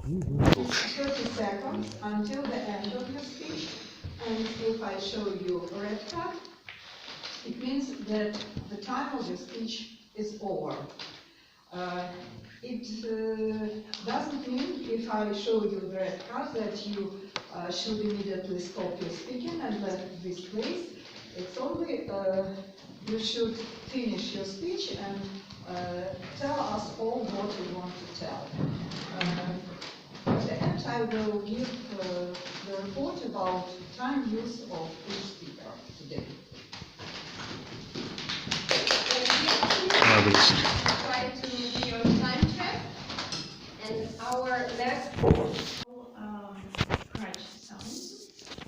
30 seconds until the end of your speech, and if I show you a red card, it means that the time of your speech is over. It doesn't mean, if I show you the red card, that you should immediately stop your speaking and let this place. It's only you should finish your speech and tell us all what you want to tell. At the end, I will give the report about time use of each speaker today. Try to be on time track, and our next crunch sounds,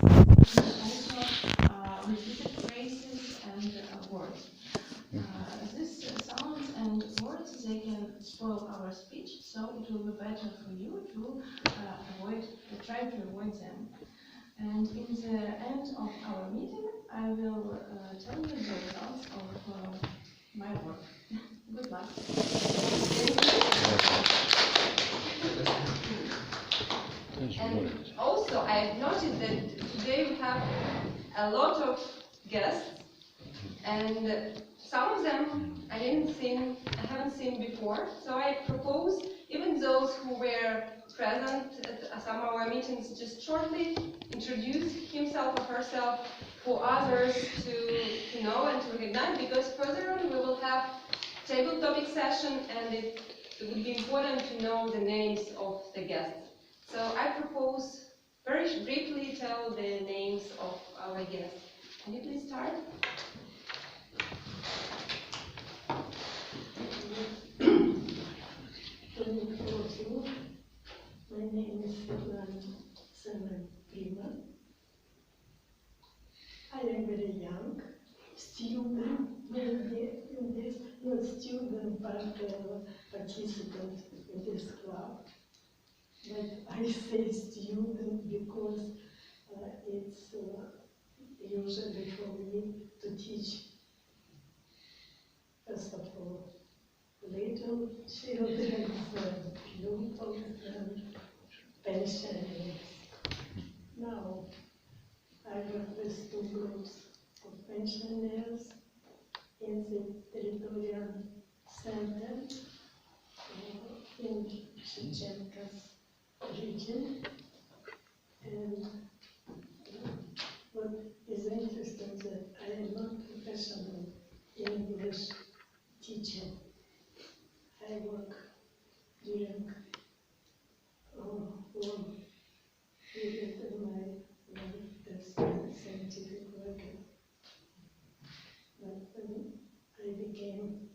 and also repeated phrases and words. These sounds and words, they can spoil our speech, so it will be better for you to try to avoid them. And in the end of our meeting, I will tell you the results of my work. Good luck. And also, I've noticed that today we have a lot of guests, and some of them I haven't seen before. So I propose even those who were present at some of our meetings just shortly introduce himself or herself for others to know and to recognize, because further on we will have table topic session, and it would be important to know the names of the guests. So I propose very briefly tell the names of our guests. Can you please start? My name is Prima. I am very young, student, maybe in this, not student, but participant in this club. But I say student because it's usually for me to teach, first of all, little children, pupils, and pensioners. Now, I work with 2 groups of pensioners in the territorial center in Shevchenko's region. And what is interesting is that I am not professional English teacher. I work during long period of my life as a scientific worker. But when I became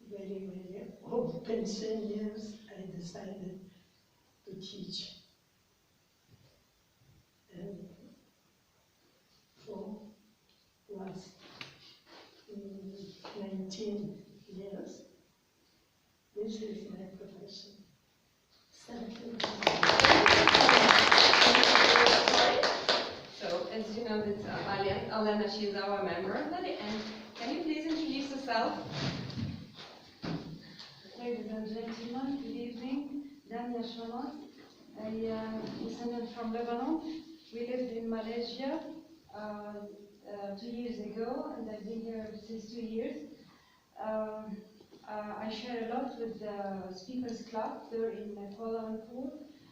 very, very old pensioners, I decided to teach. And for last 19 years, this is my profession. Thank you. So, as you know, it's Alena, she is our member of that. And can you please introduce yourself? Ladies and gentlemen, good evening. Dania Shamat. I am descendant from Lebanon. We lived in Malaysia 2 years ago, and I've been here since 2 years. I share a lot with the Speakers Club there in Kuala Lumpur.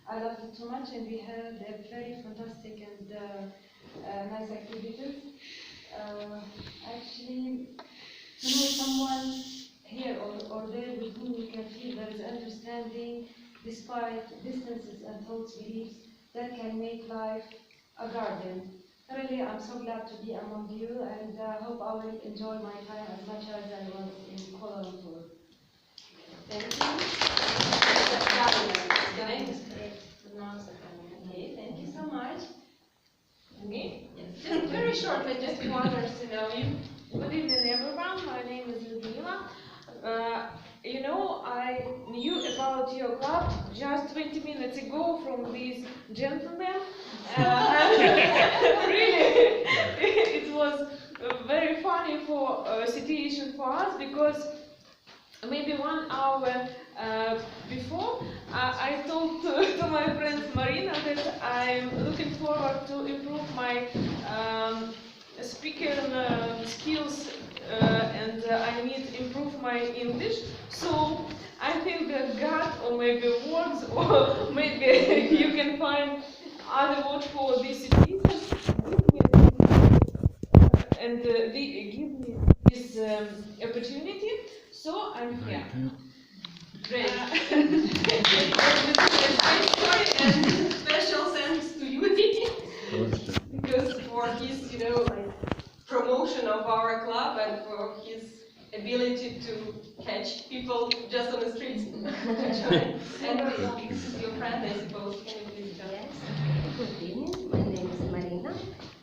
I loved it so much, and we had a very fantastic and nice activities. Actually, to know someone here or there with whom you can feel there is understanding despite distances and thoughts, beliefs, that can make life a garden. Really, I'm so glad to be among you, and hope I will enjoy my time as much as I was in Kuala Lumpur. Thank you. The name is correct. Okay, thank you so much. And me? Yes. Just very shortly, just for others to know you. Good evening, everyone. My name is Ludmila. You know, I knew about your club just 20 minutes ago from this gentleman. Really, it was very funny for situation for us, because maybe 1 hour before I speaking skills and I need to improve my English. So I think that God or maybe words or maybe you can find other word for this situation. And give me this opportunity. So I'm here. Great. Great story and special thanks to Yuri because for his, like promotion of our club and for his ability to catch people just on the streets to join. And this is your friend, I suppose. Can you please tell? Yes. Good evening. My name is Marina.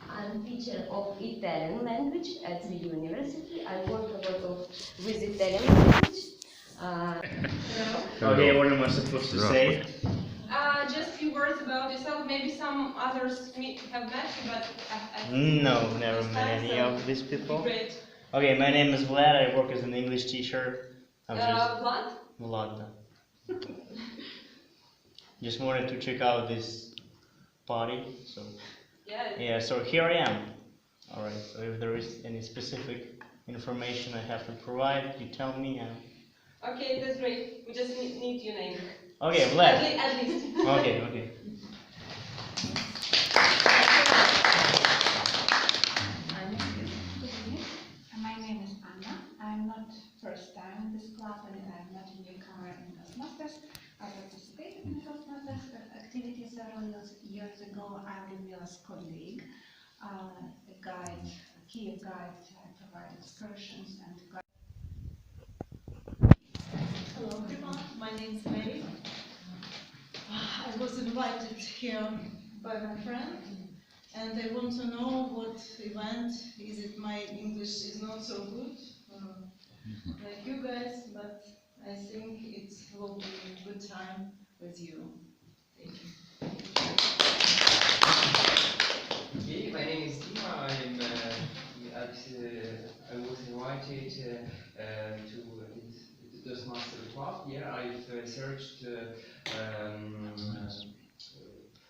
I'm teacher of Italian language at the university. I work a lot with Italian language. Okay, what am I supposed to say? Just a few words about yourself. Maybe some others have met you, but No, never met any of these people. Great. Okay, my name is Vlad. I work as an English teacher. I'm Vlad? Vlad. Just wanted to check out this party. So Yeah. so here I am. All right. So if there is any specific information I have to provide, you tell me. Okay, that's great. We just need your name. Okay, Vlad. At least. Okay. My name is Anna. I'm not first time in this club and I'm not a newcomer in Toastmasters. I participated in Toastmasters activity several years ago. I'm Ludmila's colleague, a guide, a key guide. I provide excursions and guide. Hello everyone, my name is Mary. I was invited here by my friend and I want to know what event is it. My English is not so good like you guys, but I think it will be a good time with you. Thank you. Okay, my name is Dima. I was invited to the Toastmaster Club. Here I've searched.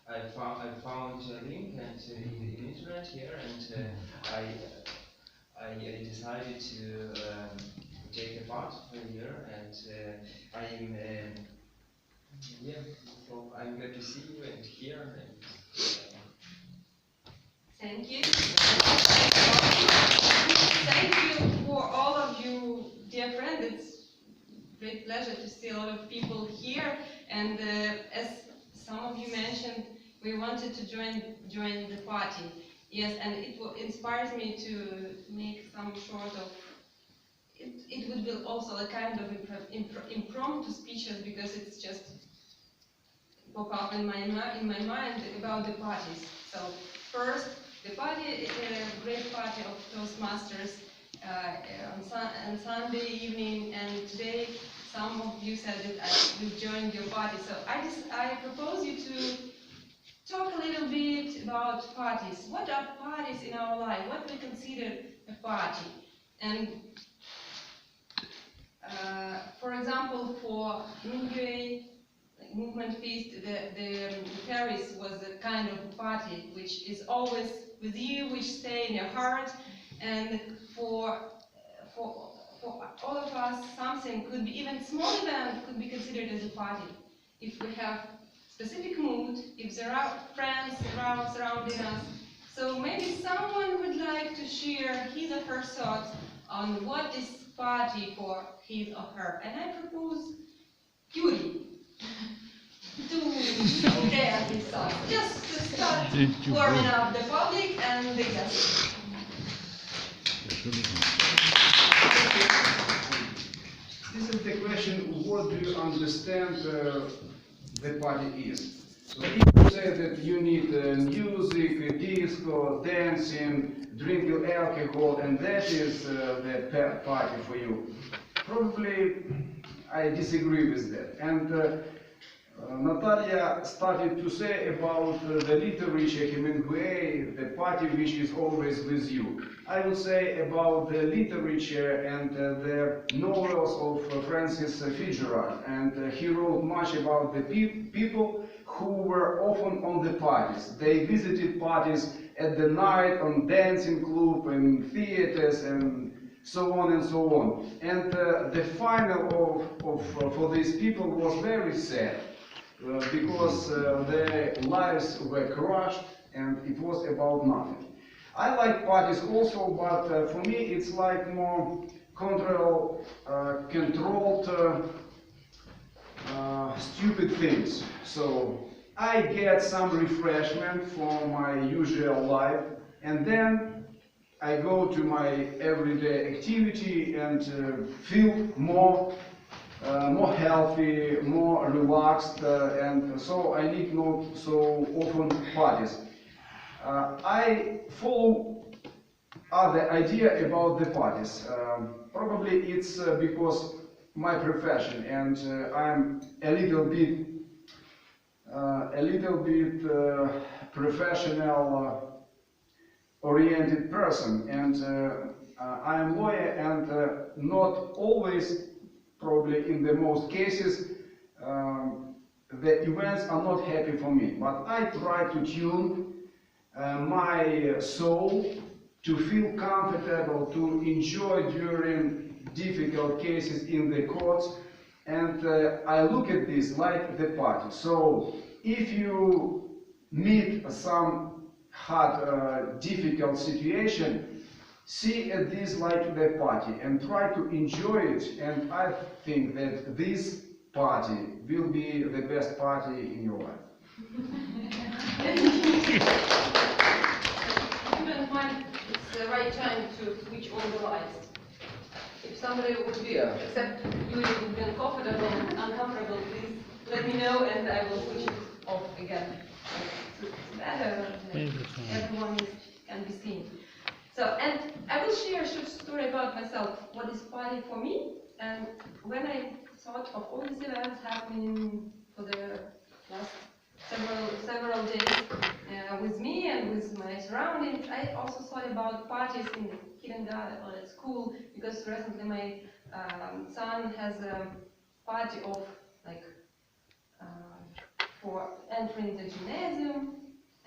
I found a link and in the internet here, and I decided to take a part here, and so I'm glad to see you and here. Thank you. Thank you for all of you, dear friends. It's a great pleasure to see a lot of people here. And as some of you mentioned, we wanted to join the party. Yes, and it inspires me to make some sort of. It would be also a kind of impromptu speeches because it's just pop up in my mind about the parties. So first, the party is a great party of Toastmasters on Sunday evening, and today some of you said that you joined your party. So I propose you to talk a little bit about parties. What are parties in our life? What we consider a party? And for example, for Mingyue Movement Feast, the Paris was a kind of party which is always with you, which stay in your heart, and for all of us, something could be, even small event could be considered as a party. If we have specific mood, if there are friends surrounding us. So maybe someone would like to share his or her thoughts on what is party for his or her. And I propose Yuri to share his thoughts, just to start warming up the public and the guests. This is the question, what do you understand the party is? So if you say that you need music, disco, dancing, drinking alcohol, and that is the party for you, probably I disagree with that. And Natalia started to say about the literature, Hemingway, the party which is always with you. I would say about the literature and the novels of Francis Fitzgerald, and he wrote much about the people who were often on the parties. They visited parties at the night, on dancing club and theaters and so on and so on. And the final for these people was very sad because their lives were crushed and it was about nothing. I like parties also, but for me it's like more controlled stupid things. So I get some refreshment from my usual life, and then I go to my everyday activity and feel more healthy, more relaxed, and so I need not so often parties. I follow other idea about the parties. Probably it's because my profession, and I'm a little bit professional oriented person, and I'm lawyer, and not always, probably in the most cases, the events are not happy for me. But I try to tune my soul to feel comfortable, to enjoy during difficult cases in the courts, and I look at this like the party. So if you meet some hard, difficult situation, see at this like the party and try to enjoy it, and I think that this party will be the best party in your life. Even when it's the right time to switch on the lights. If somebody would be, except you would be uncomfortable and uncomfortable, please let me know and I will switch it off again. It's better that everyone can be seen. So, and I will share a short story about myself, what is party for me, and when I thought of all these events happening for the last several days with me and with my surroundings, I also thought about parties in the kindergarten or at school, because recently my son has a party of like for entering the gymnasium,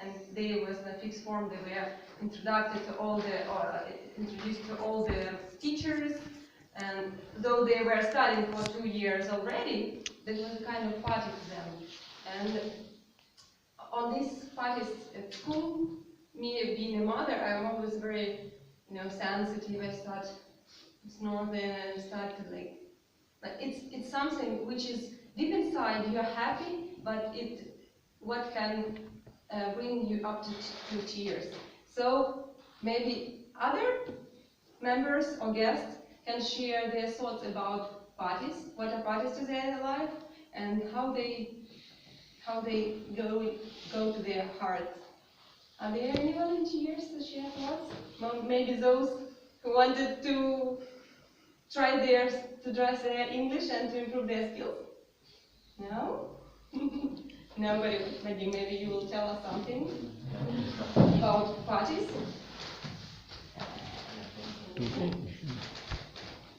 and they was in a fixed form. They were introduced to all the teachers, and though they were studying for 2 years already, this was a kind of party for them. And on these parties at school, me being a mother, I'm always very, sensitive. I start snorting and start to like it's something which is deep inside. You're happy, but what can bring you up to tears. So maybe other members or guests can share their thoughts about parties. What are parties to their life, and how they go to their hearts. Are there any volunteers to share thoughts? Maybe those who wanted to try their English and to improve their skills? No? Nobody. Maybe you will tell us something about parties.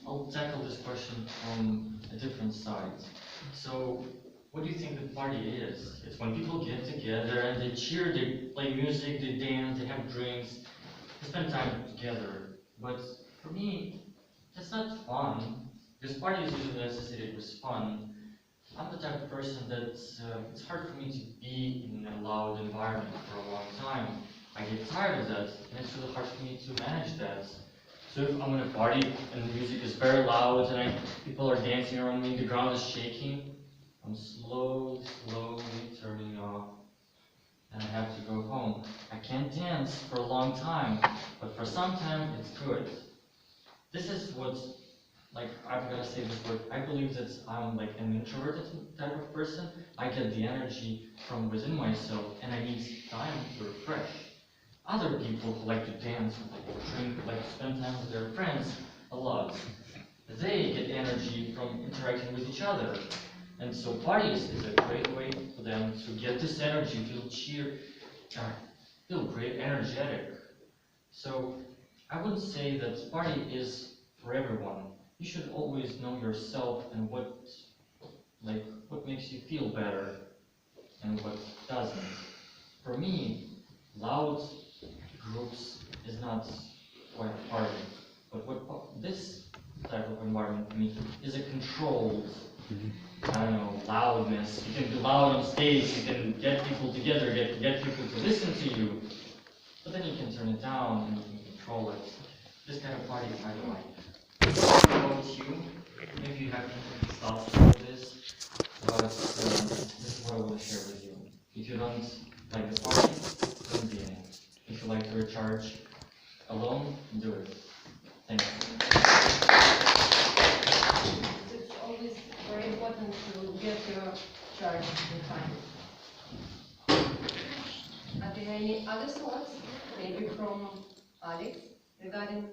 I'll tackle this question from a different side. So, what do you think the party is? It's when people get together and they cheer, they play music, they dance, they have drinks, they spend time together. But for me, that's not fun. This party is usually associated with fun. I'm the type of person that it's hard for me to be in a loud environment for a long time. I get tired of that, and it's really hard for me to manage that. So if I'm in a party and the music is very loud and people are dancing around me, the ground is shaking, I'm slowly turning off, and I have to go home. I can't dance for a long time, but for some time it's good. This is what, I've got to say this word, I believe that I'm like an introverted type of person. I get the energy from within myself, and I need time to refresh. Other people who like to dance, who like to drink, who like to spend time with their friends a lot, they get energy from interacting with each other. And so parties is a great way for them to get this energy, feel great, energetic. So I wouldn't say that party is for everyone. You should always know yourself and what makes you feel better. and what doesn't. For me, loud groups is not quite a party, but what this type of environment to me is a controlled, I don't know, loudness. You can be loud on stage, you can get people together, get people to listen to you, but then you can turn it down and you can control it. This kind of party I don't like. How about you? Maybe you have thoughts about this, but this is what I want to share with you. If you don't like the party, don't be in it. If you like to recharge alone, do it. Thank you. It's always very important to get your charge in time. Are there any other thoughts, maybe from Alex, regarding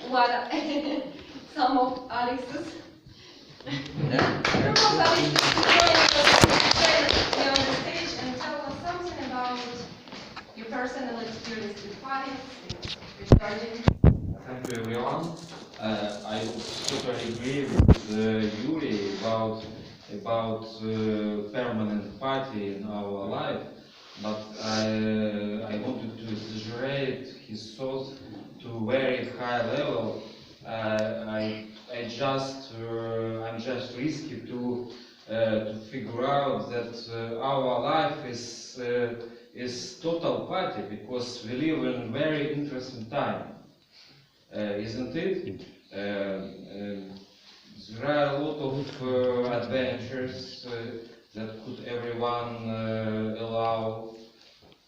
what some of Alex's? Propose Alex to join us on the stage and tell us something about your personal experience with parties, recharging. Thank you, everyone. I totally agree with Yuri about permanent party in our life, but I wanted to exaggerate his thoughts to very high level. I'm just risky to figure out that our life is total party because we live in very interesting time. Isn't it? There are a lot of adventures that could everyone allow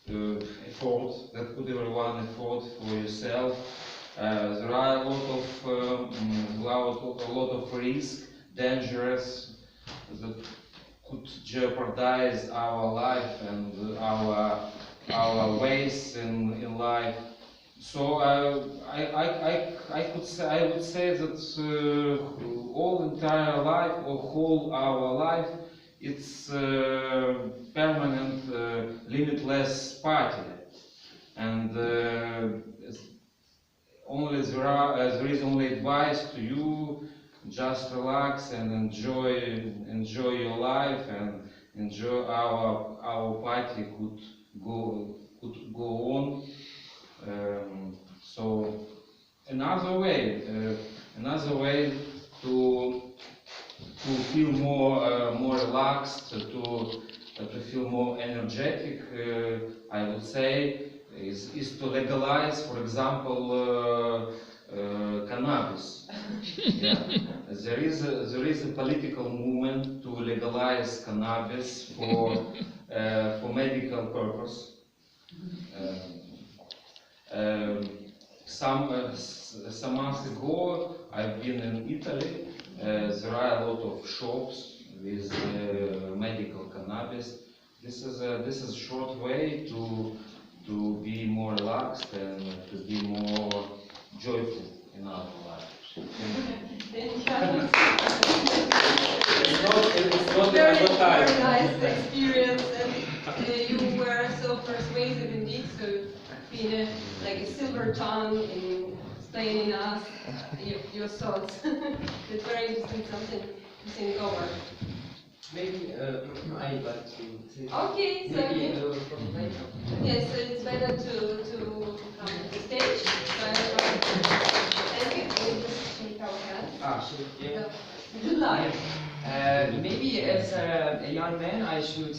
effort, that could everyone afford for yourself. There are a lot of risk, dangerous, that could jeopardize our life and our ways in life. So I would say that all entire life or whole our life, it's permanent, limitless party, and there is only advice to you: just relax and enjoy your life and enjoy our party could go on. So another way to feel more relaxed, to feel more energetic, I would say, is to legalize, for example, cannabis. Yeah. There is a political movement to legalize cannabis for medical purpose. Some months ago, I've been in Italy. There are a lot of shops with medical cannabis. This is a short way to be more relaxed and to be more joyful in our lives. Thank you. It's not Very advertising. nice experience, and you were so persuasive indeed. So being like a silver tongue in explaining us your thoughts. It's very interesting, something to think over. Maybe I'd like to say Okay, so maybe from later. yes, so it's better to come to the stage. So thank you. We just shake our hands. Yeah. Good luck. Maybe as a young man, I should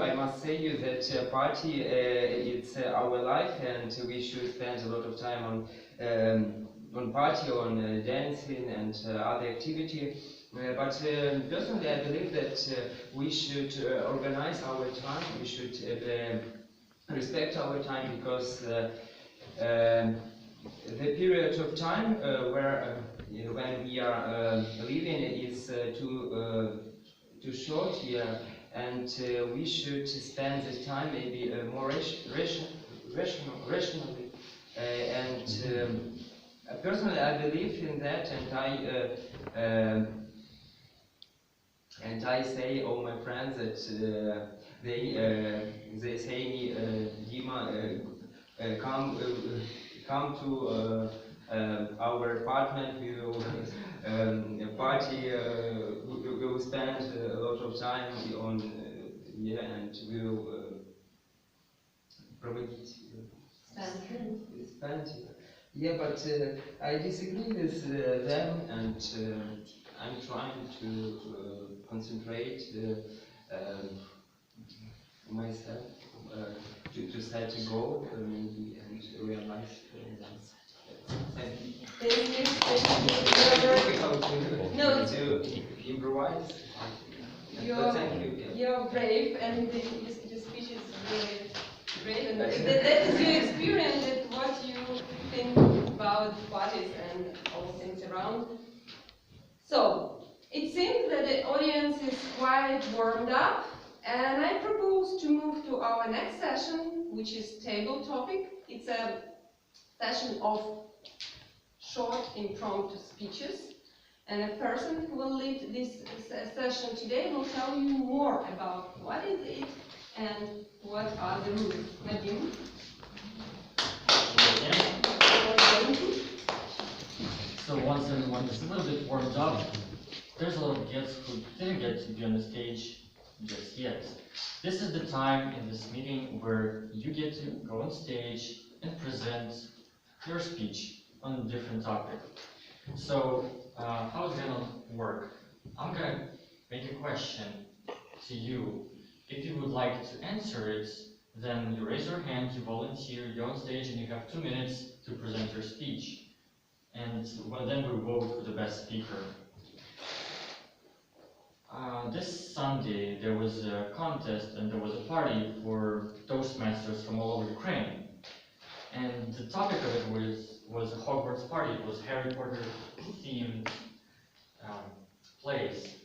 I must say you that party it's our life, and we should spend a lot of time on party, on dancing and other activity. But personally, I believe that we should organize our time. We should respect our time because the period of time when we are living is too short here, and we should spend the time maybe more rationally. Personally, I believe in that, and I say all my friends that they say me, Dima, come to our apartment. We will party. We will spend a lot of time on yeah, and we will проводить spend. Yeah, but I disagree with them, and I'm trying to concentrate myself to set a goal maybe and realize thank you. Thank you. No, to improvise. But thank you. Yeah. You're brave, and the speech is really great. And that is your experience, and what you think about parties and all things around. So, it seems that the audience is quite warmed up, and I propose to move to our next session, which is table topic. It's a session of short impromptu speeches, and a person who will lead this session today will tell you more about what is it and what are the rules. Nadim? So once everyone is a little bit warmed up, there's a lot of guests who didn't get to be on the stage just yet. This is the time in this meeting where you get to go on stage and present your speech on a different topic. So how it's gonna work? I'm gonna make a question to you. If you would like to answer it, then you raise your hand, you volunteer, you go on stage, and you have 2 minutes to present your speech. And then we vote for the best speaker. This Sunday there was a contest and there was a party for Toastmasters from all over Ukraine. And the topic of it was a Hogwarts party. It was Harry Potter themed place.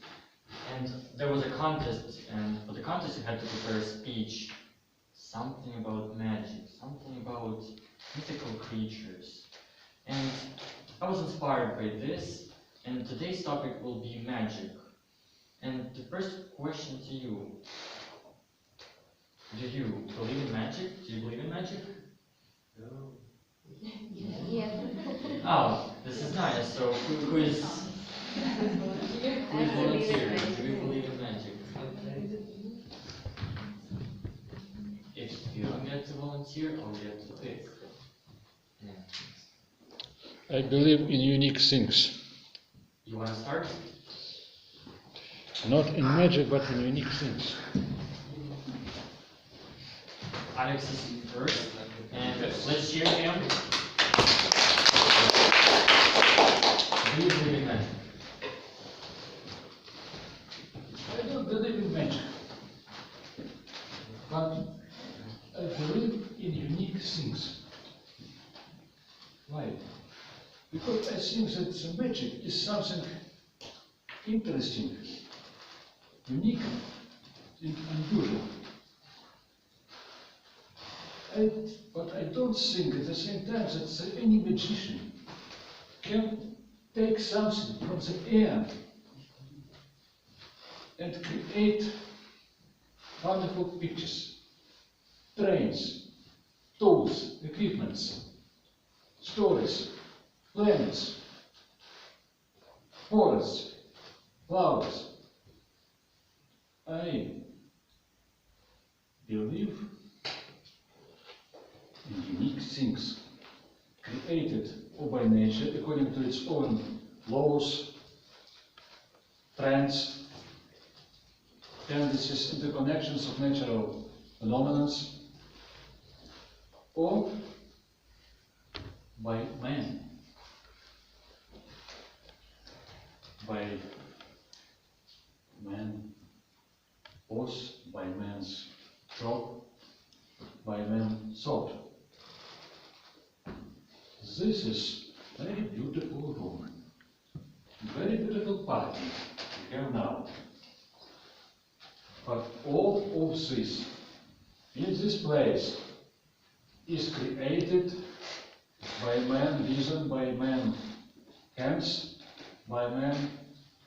And there was a contest, and for the contest you had to prepare a speech. Something about magic, something about mythical creatures. And I was inspired by this, and today's topic will be magic. And the first question to you, do you believe in magic? Do you believe in magic? No. Yes. Oh, this is nice. So who is volunteering? Do you believe in magic? If you don't get to volunteer, I'll get to pick. Yeah. I believe in unique things. You want to start? Not in magic, but in unique things. Alex is first, and let's cheer him. Do you believe in magic? I don't believe in magic, but I believe in unique things. Why? Because I think that magic is something interesting, unique, and unusual. But I don't think at the same time that any magician can take something from the air and create wonderful pictures, trains, tools, equipments, stories, planets, forests, flowers. I believe in unique things created by nature according to its own laws, trends, tendencies, interconnections of natural phenomena, or by man, by man was, by man's thought, by man's thought. This is a very beautiful room, very beautiful party we have now. But all of this, in this place, is created by man, vision, by man hands, by man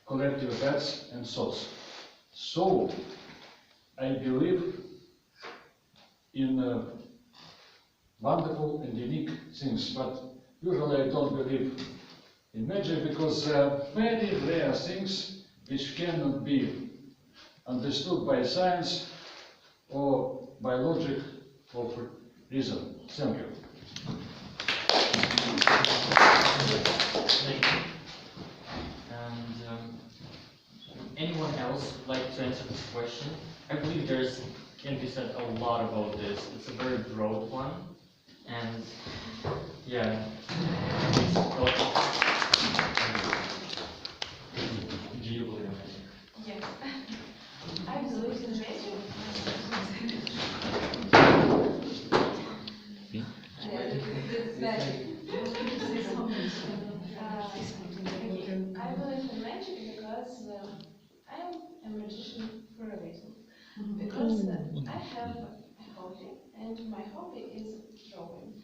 collective heads and thoughts. So, I believe in wonderful and unique things, but usually I don't believe in magic because there are many rare things which cannot be understood by science or by logic of reason? Thank you. Thank you. And anyone else would like to answer this question? I believe can be said a lot about this. It's a very broad one, and yeah. Do you believe in magic? Yes. I believe in magic. This magic. I believe in magic because I am a magician for a reason. Because I have a hobby, and my hobby is drawing.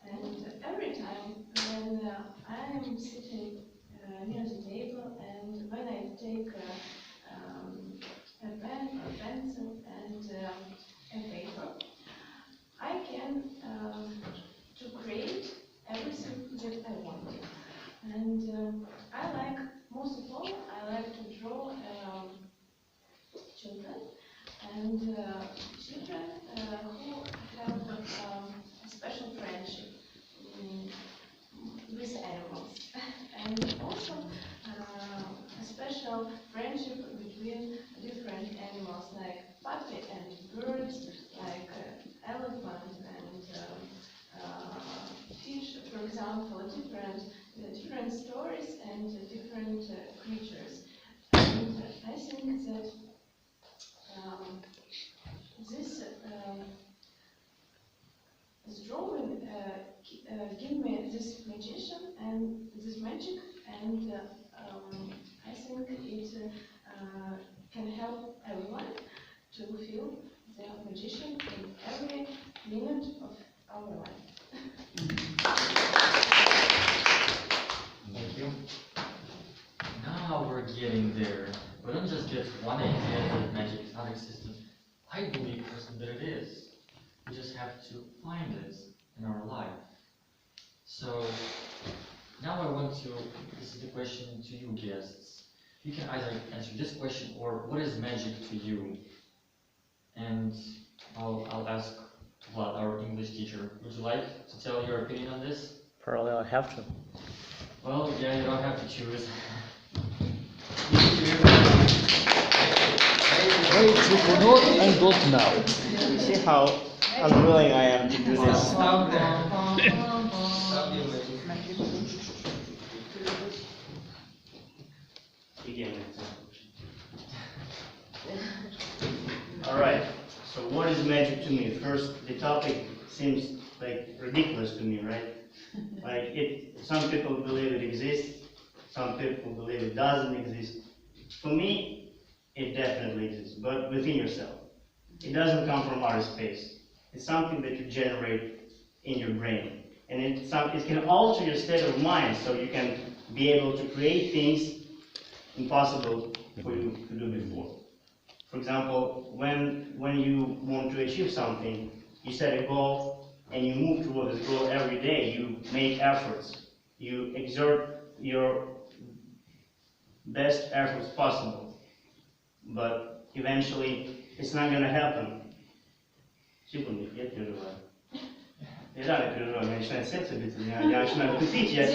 And every time when I am sitting near the table, and when I take a pen or pencil and a paper, I can to create everything that I want. And I like, most of all, I like to draw children, and children who have a special friendship with animals, and also a special friendship between different animals, like puppy and birds, like elephant and fish, for example, different stories and different creatures. And I think that this drawing give me this magician and this magic, and I think it can help everyone to feel the magician in every minute of our life. Thank you. Now we're getting there. We don't just get one idea that magic is not existent. I believe personally that it is. We just have to find it in our life. So now I want to, this is the question to you guests. You can either answer this question or what is magic to you? And I'll ask Vlad, our English teacher. Would you like to tell your opinion on this? Probably I have to. Well, yeah, you don't have to choose. And not now. See how unwilling I am to do this. Alright, so what is magic to me? First, the topic seems like ridiculous to me, right? Like some people believe it exists, some people believe it doesn't exist. For me, it definitely exists, but within yourself. It doesn't come from outer space. It's something that you generate in your brain. And it can alter your state of mind, so you can be able to create things impossible for you to do before. For example, when you want to achieve something, you set a goal and you move towards this goal every day. You make efforts. You exert your best efforts possible. But eventually, it's not going to happen. Секунду, я переживаю. Я реально переживаю, у меня начинает сердце биться, я начинаю тупить, я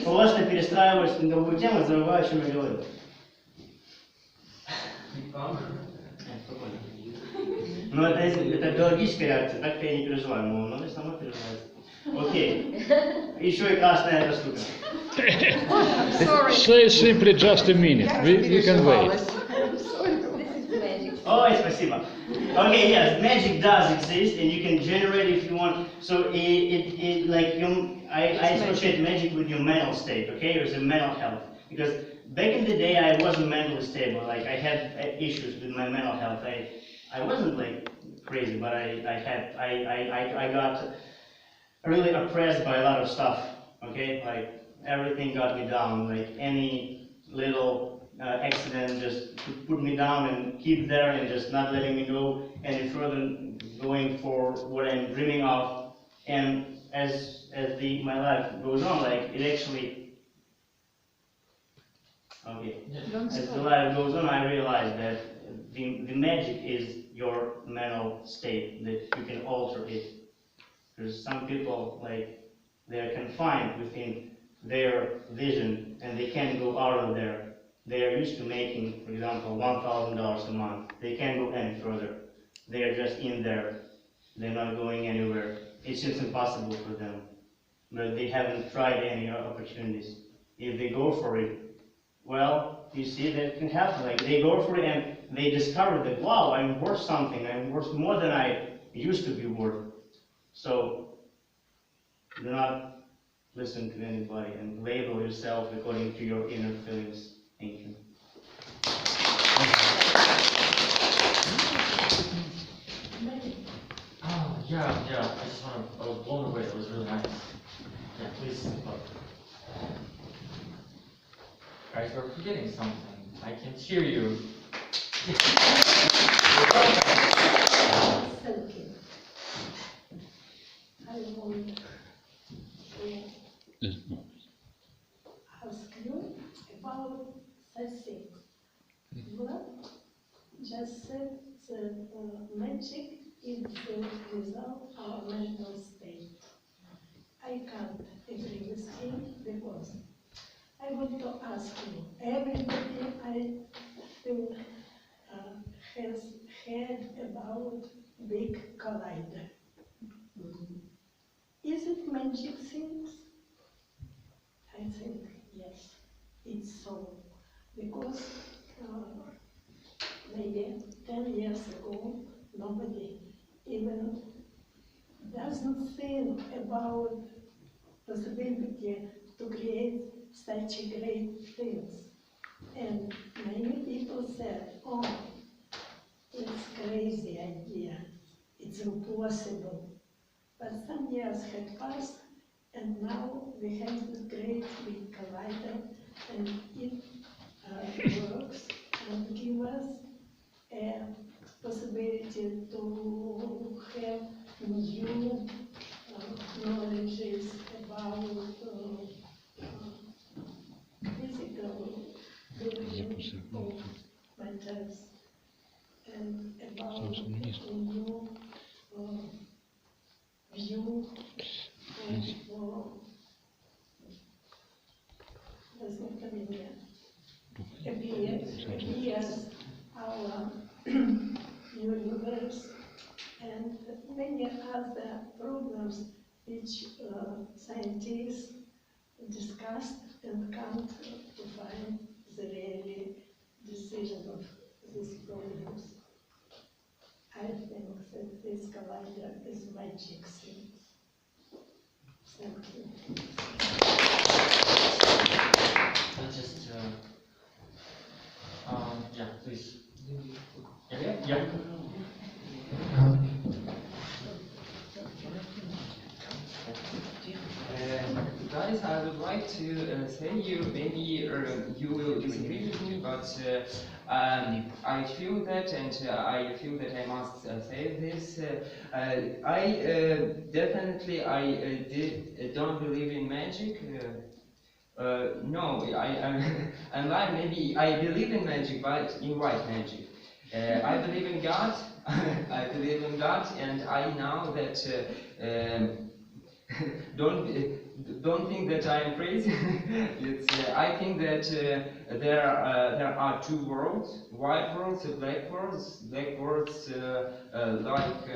просто перестраиваюсь на другую тему, забываю, о чем я говорю. Спокойно. Но это биологическая реакция, так-то я не переживаю, но ноги сама переживает. Окей. Еще и красная эта штука. Say simply just a minute. We can wait. Ой, спасибо. Okay, yes, magic does exist, and you can generate if you want. So I associate magic with your mental state, okay, or the mental health. Because back in the day, I wasn't mentally stable. Like I had issues with my mental health. I wasn't like crazy, but I got really oppressed by a lot of stuff. Okay, like everything got me down. Like any little accident just to put me down and keep there and just not letting me go any further, going for what I'm dreaming of. And as my life goes on, like it actually, okay, as the life goes on, I realized that the magic is your mental state, that you can alter it. Because some people, like, they're confined within their vision and they can't go out of there. They are used to making, for example, $1,000 a month. They can't go any further. They are just in there. They're not going anywhere. It's just impossible for them. But they haven't tried any opportunities. If they go for it, well, you see that can happen. Like, they go for it and they discover that, wow, I'm worth something. I'm worth more than I used to be worth. So, do not listen to anybody and label yourself according to your inner feelings. Thank you. Oh, yeah, I was blown away, it was really nice. Yeah, please. Guys, we're forgetting something. I can hear you. Thank you. I want to ask you about such things. You just said that magic is the result of our mental state. I can't agree with him because I want to ask you, everybody I think has heard about big collider. Is it magic things? I think yes, it's so. Because maybe 10 years ago, nobody even doesn't think about possibility to create such great things. And many people said, oh, it's crazy idea, it's impossible. But some years had passed, and now we have this great big collider, and it works and gives us a possibility to have new knowledges about physical building of matters and about a new view of appears our universe and many other problems which scientists discussed and can't to find the really decision of these problems. I think that this collider is magic thing. Thank you. Let's just, yeah, please. Yeah. Guys, I would like to say you, maybe you will disagree with me, but I feel that, and I feel that I must say this. I definitely don't believe in magic. No, I'm lying. Maybe I believe in magic, but in white magic. I believe in God. I believe in God, and I know that. Don't think that I am crazy. I think that there are two worlds: white worlds and black worlds. Black worlds like.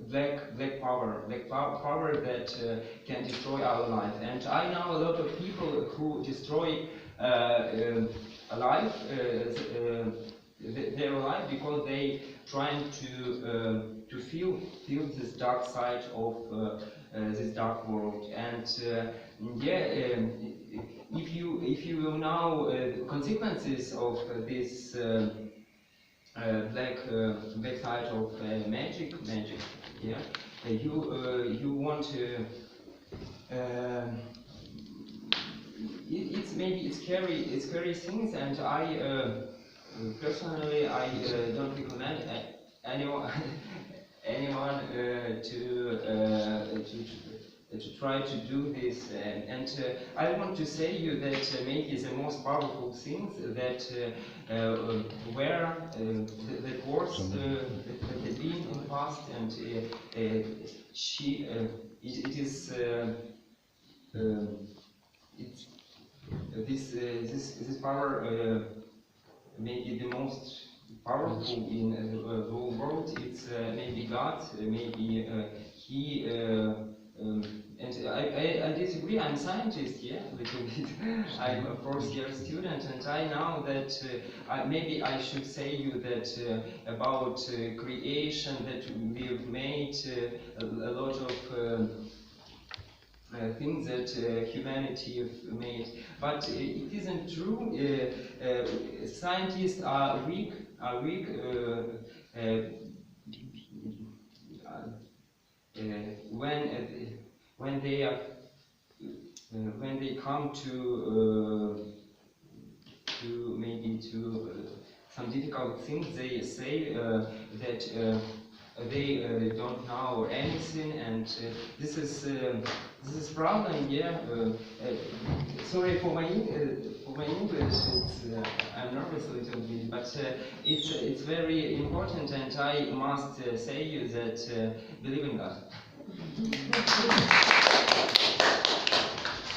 Black power that can destroy our life. And I know a lot of people who destroy a life, their life, because they trying to feel this dark side of this dark world. And if you will know the consequences of this. Black side of magic, yeah. You want to. It's scary things, and I personally don't recommend anyone anyone to try to do this. I want to say you that maybe the most powerful things that were that was that had been in the past, and it is it's this power maybe the most powerful in the whole world. It's maybe God, maybe He. And I disagree. I'm a scientist, yeah, a little bit. I'm a fourth-year student, and I know that maybe I should say you that about creation that we've made a lot of. Things that humanity have made, but it isn't true. Scientists are weak. When they are when they come to maybe to some difficult things, they say that they don't know anything, and this is problem. Yeah. Sorry for my English. I'm nervous a little bit, but it's very important, and I must say you that believe in God.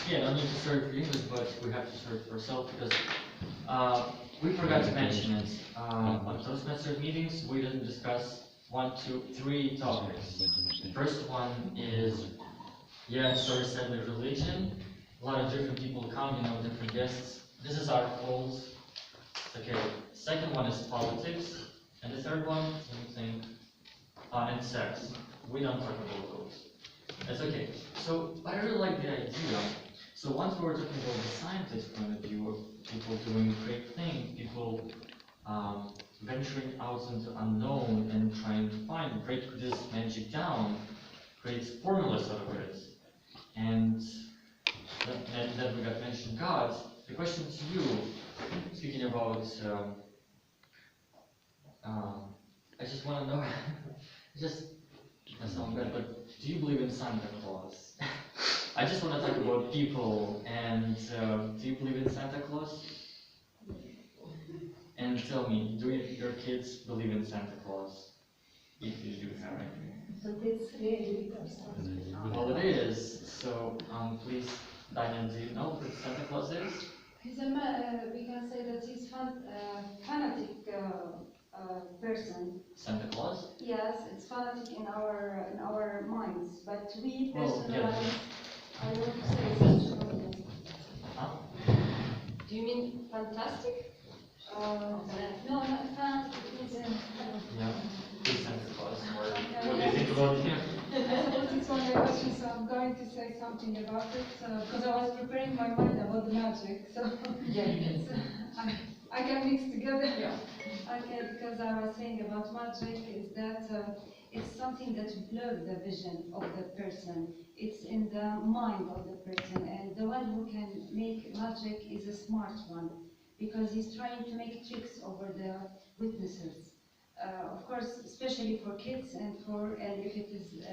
Yeah, no need to search for English, but we have to search for ourselves, because we forgot to mention it. On Toastmaster meetings, we didn't discuss 1, 2, 3 topics. The first one is, yeah, source and the religion. A lot of different people come, you know, different guests. This is our goals. Okay. Second one is politics, and the third one, let me think, and sex. We don't talk about those. That's okay. So, but I really like the idea. So once we were talking about the scientist point of view of people doing great things, people venturing out into unknown and trying to break this magic down, create formulas out of it, and then we got mentioned God. The question to you, speaking about, I just want to know, just that sounds bad, but do you believe in Santa Claus? I just want to talk about people, and do you believe in Santa Claus? And tell me, do your kids believe in Santa Claus? If you do have any. But it's really something. Well, it is. So, please, Daniel, do you know what Santa Claus is? He's a we can say that he's fanatic person. Santa Claus? Yes, it's fanatic in our minds, but we Well, yeah. personalize. I want to say something. Huh? Do you mean fantastic? No, not fanatic. It's Yeah. Who's Santa Claus? Or what do you think about him? I suppose it's one of the questions, so I'm going to say something about it, because I was preparing my mind about the magic, so I can mix together. Yeah. Okay, because I was saying about magic is that it's something that blurs the vision of the person. It's in the mind of the person, and the one who can make magic is a smart one, because he's trying to make tricks over the witnesses. Of course, especially for kids, and if it is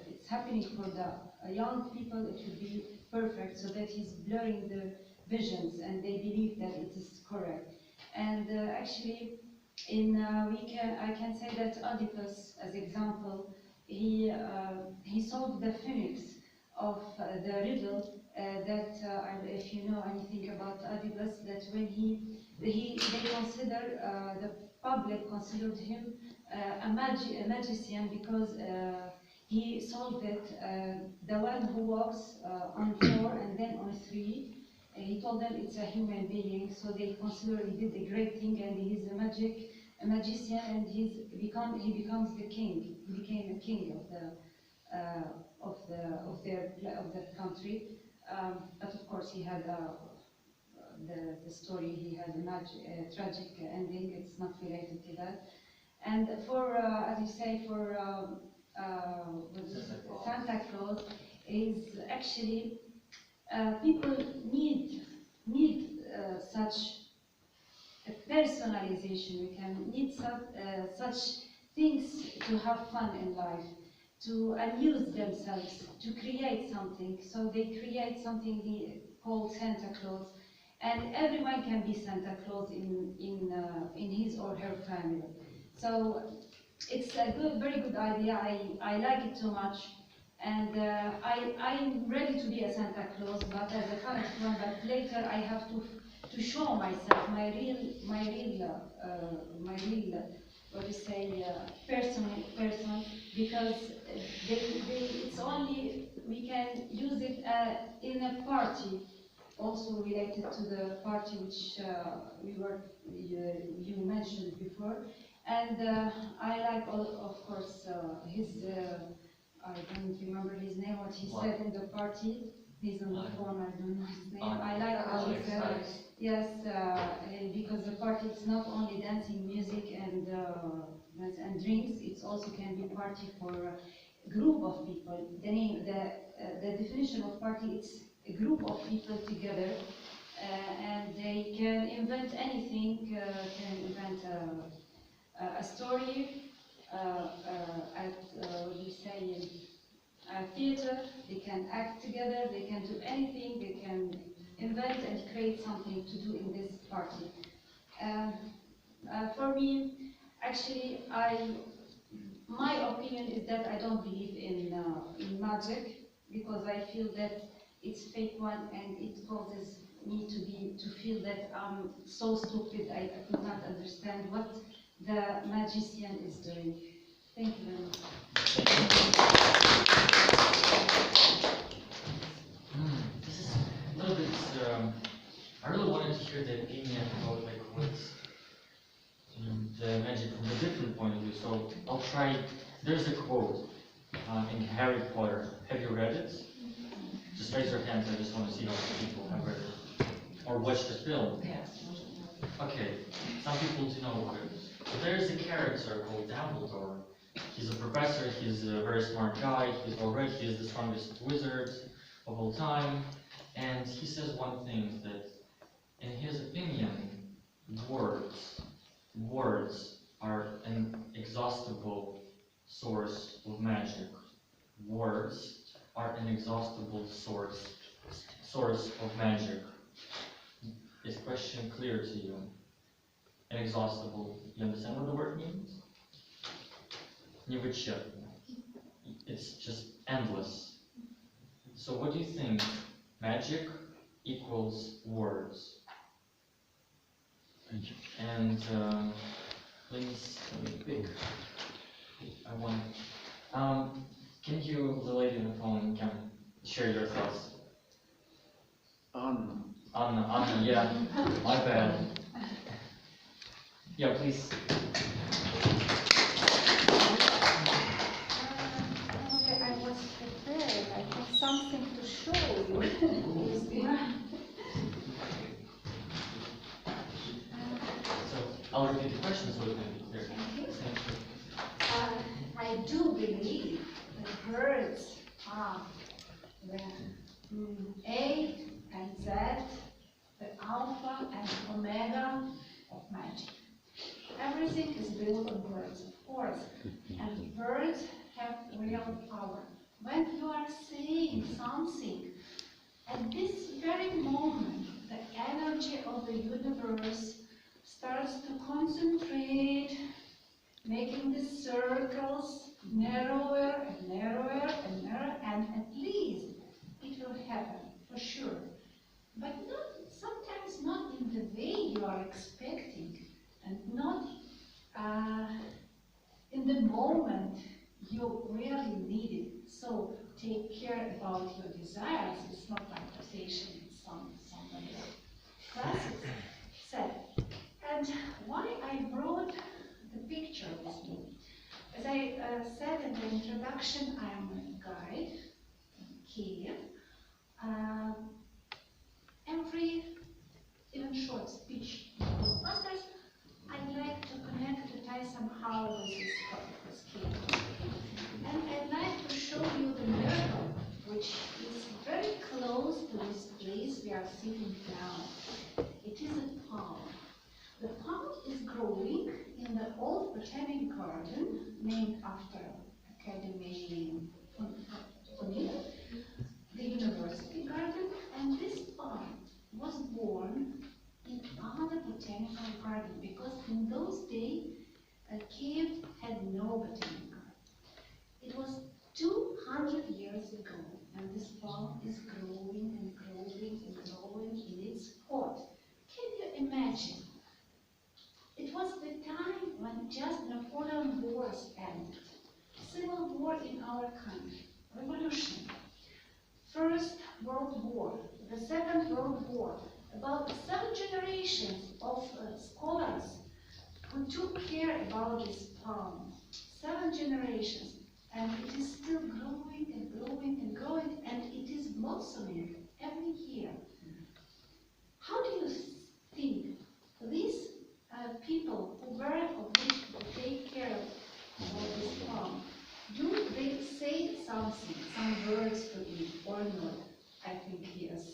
it's happening for the young people, it should be perfect, so that he's blurring the visions and they believe that it is correct. And actually, I can say that Oedipus, as example, he solved the phoenix of the riddle that if you know anything about Oedipus, that when they consider the public considered him a magician, because he solved it. The one who walks on 4 and then on 3, he told them it's a human being, so they consider he did a great thing, and he's a magician, and he becomes the king. He became a king of the country. But of course, he had the story. He had a tragic ending. It's not related to that. And for as you say, for Santa Claus is actually people need such a personalization. We can need such things to have fun in life. to amuse themselves, to create something. So they create something called Santa Claus, and everyone can be Santa Claus in his or her family. So it's a very good idea. I like it too much, and I'm ready to be a Santa Claus, but as a current one. But later I have to show myself my real what do you say person, because it's only we can use it in a party, also related to the party which you mentioned before. And I like, of course, I don't remember his name, what he said in the party. He's on the phone, I don't know his name. I like what he said. Yes, because the party is not only dancing, music, and drinks. It also can be a party for a group of people. The definition of party, it's a group of people together, and they can invent anything. Can invent a story at what do you say, a theater. They can act together. They can do anything. They can invent and create something to do in this party. For me, actually, my opinion is that I don't believe in magic, because I feel that it's fake one, and it causes me to feel that I'm so stupid. I could not understand what the magician is doing. Thank you very much. This is a little bit, I really wanted to hear the opinion about like what's the magic from a different point of view. So I'll try, there's a quote in Harry Potter. Have you read it? Just raise your hands, I just want to see how many people have read it. Or watched the film. Yes. Okay, some people do know what it is. So there's a character called Dumbledore. He's a professor, he's a very smart guy, he's the strongest wizard of all time, and he says one thing, that in his opinion, words are an exhaustible source of magic. Words are an exhaustible source of magic. Is question clear to you? Inexhaustible. You understand what the word means? Невычерпно. It's just endless. So what do you think? Magic equals words. And please, let me pick. I want. Can you, the lady on the phone, can share your thoughts? Anna, yeah, my bad. Yeah, please. Okay, I was prepared. I have something to show you. So I'll repeat the question so we can be clear. Thank you. I do believe that birds are the A and Z, the alpha and omega of magic. Everything is built on words, of course, and words have real power. When you are saying something, at this very moment, the energy of the universe starts to concentrate, making the circles narrower and narrower and narrower, and at least it will happen, for sure. But sometimes not in the way you are expecting, and not in the moment you really need it. So take care about your desires. It's not like quotation in somebody's classes said. And why I brought the picture with me? As I said in the introduction, I am a guide in Kiev. Every even short speech in Toastmasters, I'd like to connect, to tie somehow with this topic, with Kiev. And I'd like to show you the miracle, which is very close to this place we are sitting now. It is a palm. The palm is growing in the old botanic garden named after a Academy the university garden, and this plant was born in other botanical garden because in those days Kiev had no botanical garden. It was 200 years ago, and this plant is growing and growing and growing in its pot. Can you imagine? It was the time when just Napoleon Wars ended. Civil war in our country, revolution, First World War, the Second World War, about 7 generations of scholars who took care about this plant. 7 generations, and it is still growing and growing and growing, and it is blossoming every year. How do you think these people who were obliged to take care of this plant, do they say something, some words to it or not? I think yes.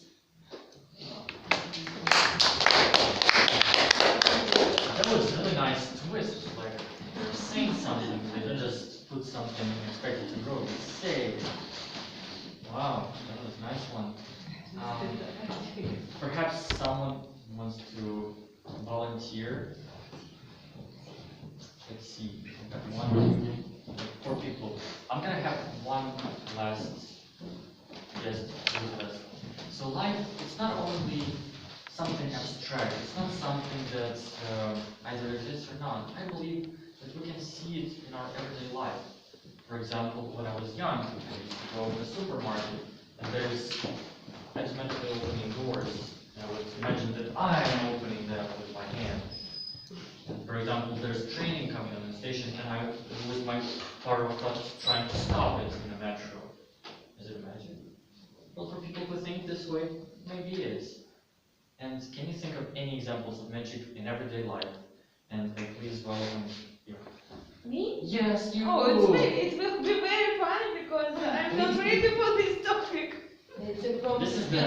That was a really nice twist. Like, they're saying something. They didn't just put something and expect it to grow. They say, wow, that was a nice one. Perhaps someone wants to volunteer. Let's see. I've got one, like 4 people. I'm gonna have one last guest with us. So life, it's not only something abstract. It's not something that either exists or not. I believe that we can see it in our everyday life. For example, when I was young, I used to go to the supermarket, and I just mentally opening doors. And I would imagine that I am opening them with my hand. And for example, there's training coming on the station, and it was my part of thoughts trying to stop it in the metro. Is it magic? Well, for people who think this way, maybe it is. And can you think of any examples of magic in everyday life? And please welcome you. Me? Yes, you. Oh, it will be very funny because I'm not ready for this topic. It's a problem. This is the.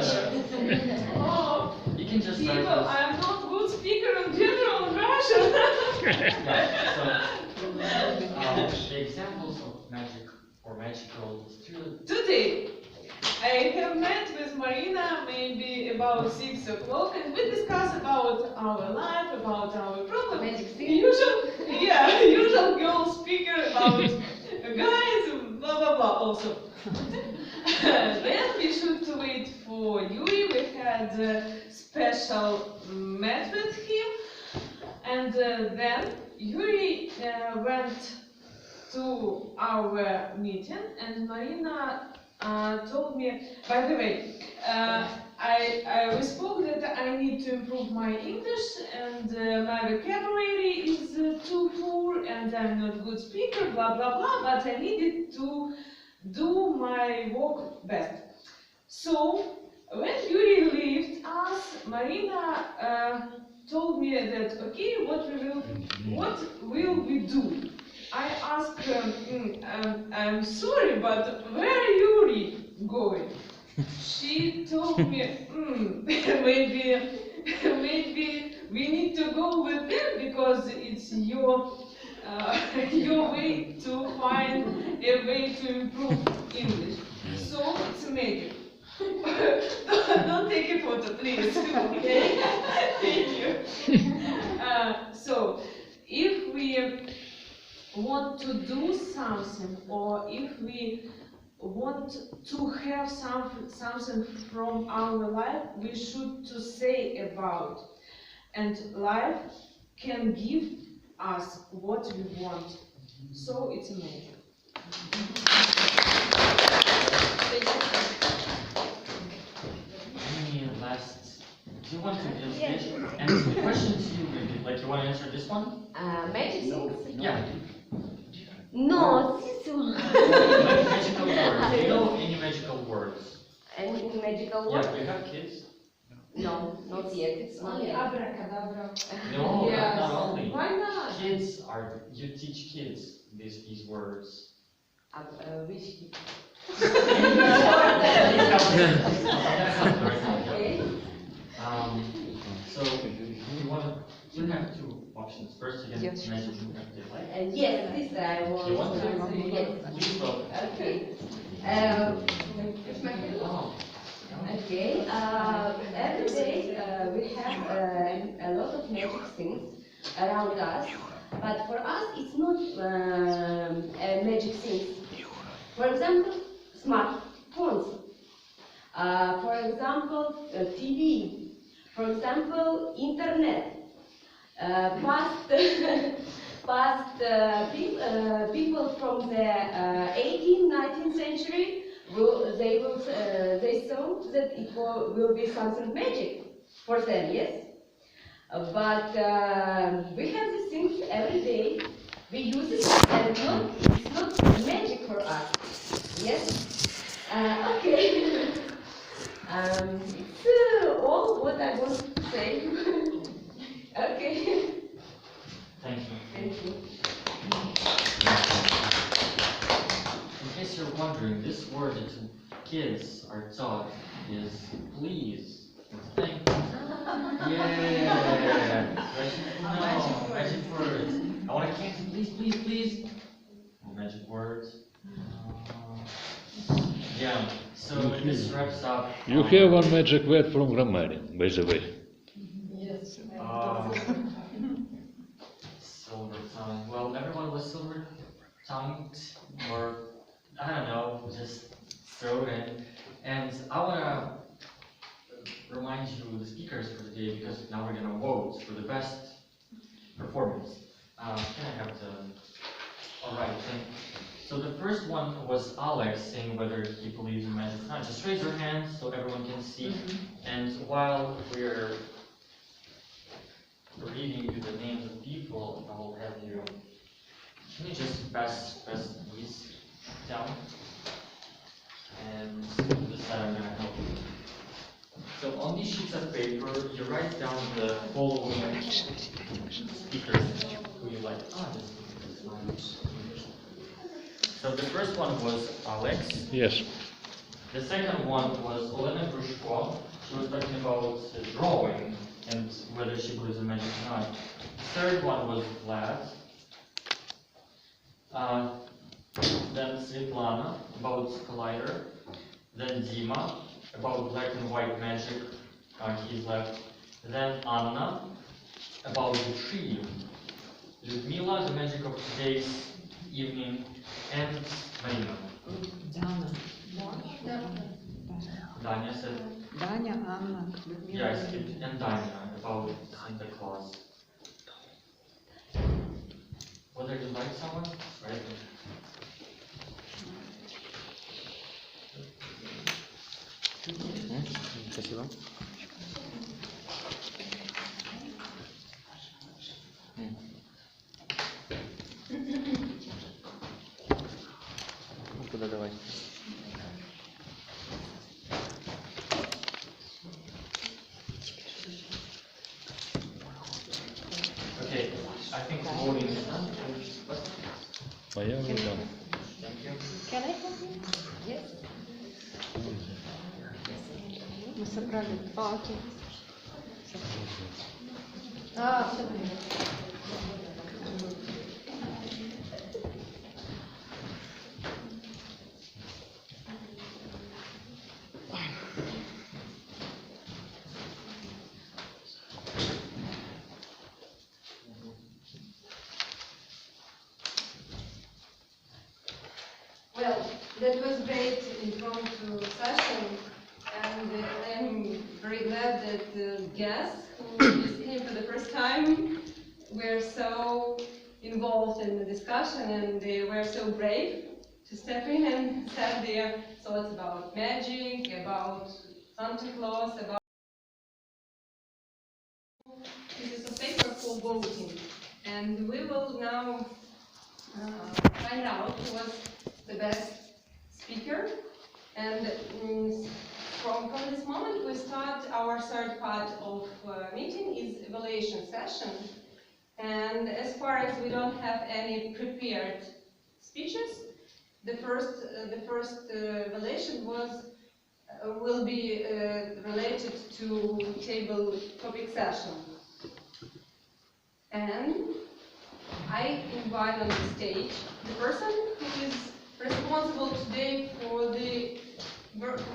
Oh, You can just people, start. I'm not good speaker in general in Russian. Yeah, so, the examples of magic or magical students. Today, I have met with Marina maybe about 6 o'clock, and we discuss about our life, about our problems. Magic thing. Usual girl speaker about guys, blah blah blah. Also, then we should wait for Yuri. We had a special met with him, and then Yuri went to our meeting, and Marina told me, by the way, we spoke that I need to improve my English, and my vocabulary is too poor, and I'm not a good speaker, blah blah blah, but I needed to do my work best. So when Yuri left us, Marina told me that, okay, what will we do? I asked I'm sorry, but where are Yuri going? She told me, maybe we need to go with them because it's your way to find a way to improve English. So it's magic. Don't take a photo, please. Okay? Thank you. So if we want to do something, or if we want to have something from our life, we should to say about, and life can give us what we want. So it's amazing. Any last? Do you want to answer the question to you? Maybe, like you want to answer this one? Magic things? Yeah. No, this one. Magical words. Do you know any magical words? Any magical word? Yeah, do you have kids? No, not yet. It's not Only yet. abracadabra. No, Yes. not only. Why not? Kids are, you teach kids these words. Which people? Okay. So you want to, you have two options. First, you can Yes. imagine you have to like. Yes, this I want. You want to? Yes. Please go. Okay. Oh. Okay. Every day we have a lot of magic things around us, but for us it's not magic things. For example, smartphones. For example, TV. For example, internet. People from the 18th, 19th century they thought that it will be something magic for them, yes. But we have these things every day. We use it, and it's not magic for us. Yes. Okay. It's all what I want to say. Okay. Thank you. Thank you. In case you're wondering, this word that kids are taught is please. Thank you. Yeah. Magic words. I want to count please, please, please. Magic words. Yeah. So this wraps up. You have one magic word from grammarian, by the way. Yes. Silver tongue. Well, everyone was silver tongued, or I don't know, just throw it in. And I wanna remind you the speakers for today, because now we're gonna vote for the best performance. Can I have the? All right. So the first one was Alex saying whether he believes in magic or not. Just raise your hand so everyone can see. And while we're reading you the names of people, I will have you. Can you just pass these down? And this side I'm gonna help you. So on these sheets of paper, you write down the following speakers who you like. This is mine. So the first one was Alex. Yes. The second one was Olena Grushko. She was talking about drawing and whether she believes in magic or not. The third one was Vlad. Then Svetlana about Collider. Then Dima about black and white magic. He's left. Then Anna about the tree. Ludmila, the magic of today's evening. And Marina. Danya said. Danya, Anna, Ludmila. Yeah, I skipped. And Danya about Santa Claus. Whether you like someone, right? Спасибо. Куда давай? Okay, I think the voting is done. Моя уже дам. Thank you. Can I help you? Yes. Мы собрали. Окей. Все понятно. Well, that was great impromptu session, and I'm very glad that the guests who just came for the first time were so involved in the discussion, and they were so brave to step in and said their thoughts about magic, about Santa Claus, about pieces of paper for voting. And we will now find out who was the best speaker. And from this moment we start our third part of meeting is evaluation session. And as far as we don't have any prepared speeches, the first evaluation was will be related to table topic session. And I invite on the stage the person who is responsible today for the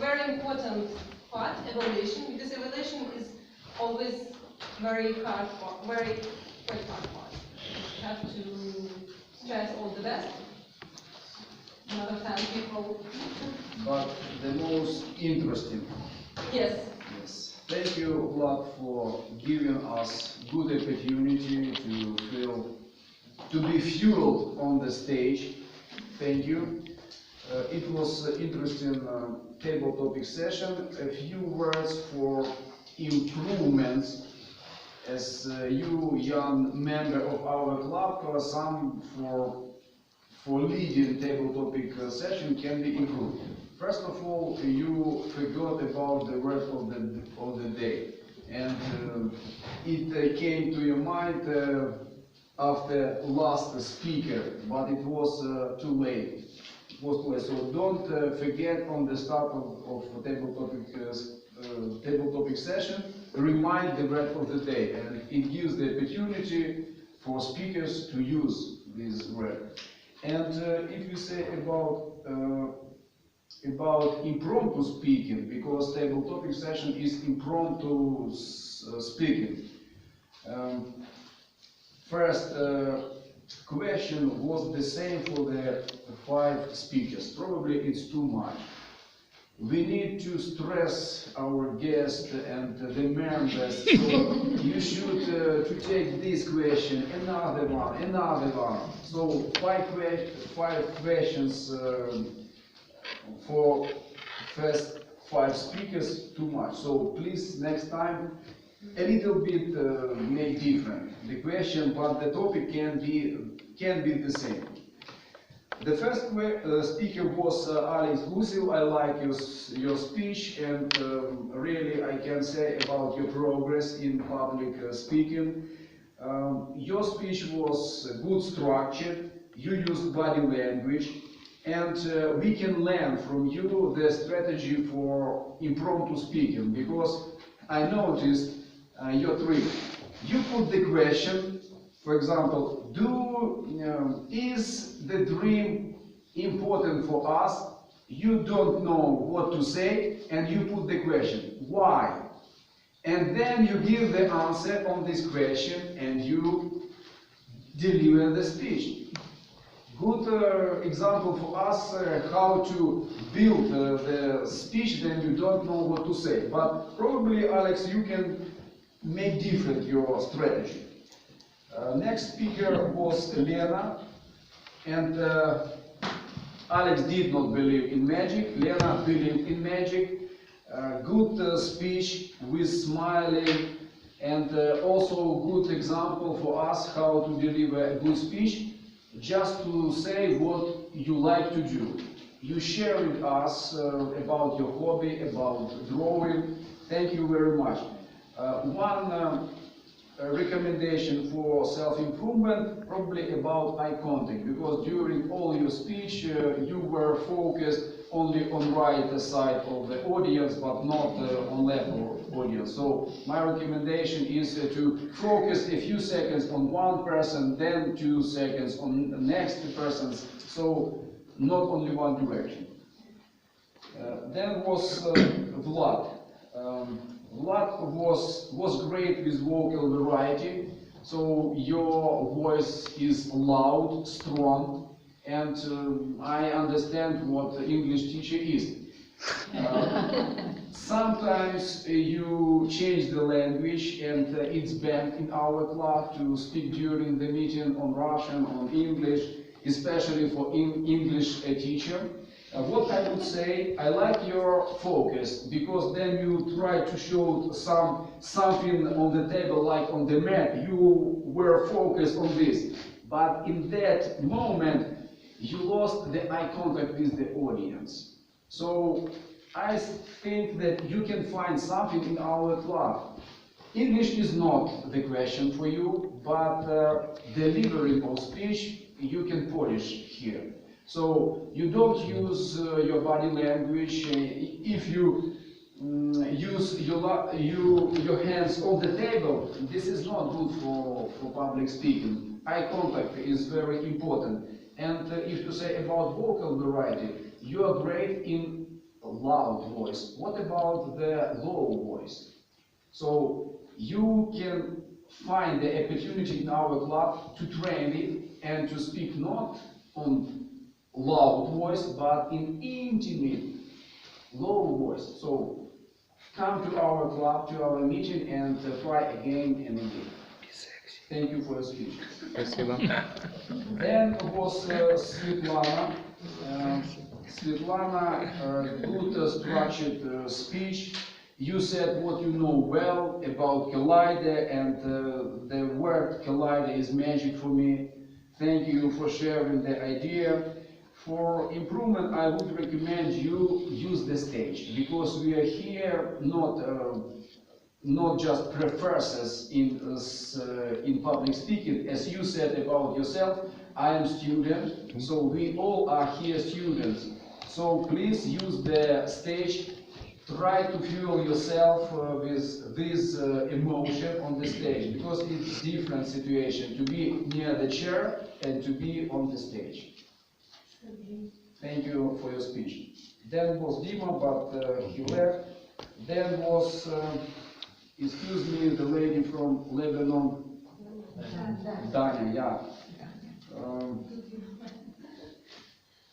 very important part, evaluation, because evaluation is always very hard part, very hard part. You have to stress all the best, not offend people. But the most interesting. Yes. Yes. Thank you a lot for giving us good opportunity to be fueled on the stage. Thank you. It was an interesting table topic session. A few words for improvements as you young member of our club, some for leading table topic session can be improved. First of all, you forgot about the word of the day, and it came to your mind after last speaker, but it was too late. So don't forget on the start of table topic session, remind the word of the day, and it gives the opportunity for speakers to use this word. And if you say about impromptu speaking, because table topic session is impromptu speaking. First question was the same for the 5 speakers. Probably it's too much. We need to stress our guests and the members, so you should to take this question, another one. So 5 questions for first 5 speakers, too much. So please, next time, a little bit make different the question, but the topic can be the same. The first speaker was Alex Gusil. I like your speech, and really I can say about your progress in public speaking. Your speech was good structured, you used body language, and we can learn from you the strategy for impromptu speaking, because I noticed your trick. You put the question, for example, is the dream important for us? You don't know what to say, and you put the question, why? And then you give the answer on this question, and you deliver the speech. Good example for us how to build the speech, then you don't know what to say. But probably, Alex, you can make different your strategy. Next speaker was Lena, and Alex did not believe in magic. Lena believed in magic. Good speech with smiling, and also good example for us how to deliver a good speech. Just to say what you like to do. You share with us about your hobby, about drawing. Thank you very much. One recommendation for self-improvement, probably about eye contact, because during all your speech you were focused only on right side of the audience, but not on left audience. So my recommendation is to focus a few seconds on one person, then 2 seconds on the next person, so not only one direction. Then was Vlad. Vlad was great with vocal variety, so your voice is loud, strong, and I understand what the English teacher is. Sometimes you change the language, and it's banned in our club to speak during the meeting on Russian, on English, especially for English teacher. What I would say, I like your focus, because then you try to show something on the table, like on the map. You were focused on this, but in that moment you lost the eye contact with the audience. So I think that you can find something in our club. English is not the question for you, but delivery of speech you can polish here. So you don't use your body language. If you use your hands on the table, this is not good for public speaking. Eye contact is very important. And if to say about vocal variety, you are great in loud voice. What about the low voice? So you can find the opportunity in our club to train it and to speak not on loud voice, but in intimate, low voice. So come to our club, to our meeting, and try again and again. Thank you for your speech. Then was Svetlana. Svetlana, good structured speech. You said what you know well about Collider, and the word Collider is magic for me. Thank you for sharing the idea. For improvement, I would recommend you use the stage, because we are here not just professors in public speaking. As you said about yourself, I am student, so we all are here students. So please use the stage. Try to fuel yourself with this emotion on the stage, because it's different situation to be near the chair and to be on the stage. Thank you for your speech. Then was Dima, but he left. Then was, excuse me, the lady from Lebanon, Danya, yeah.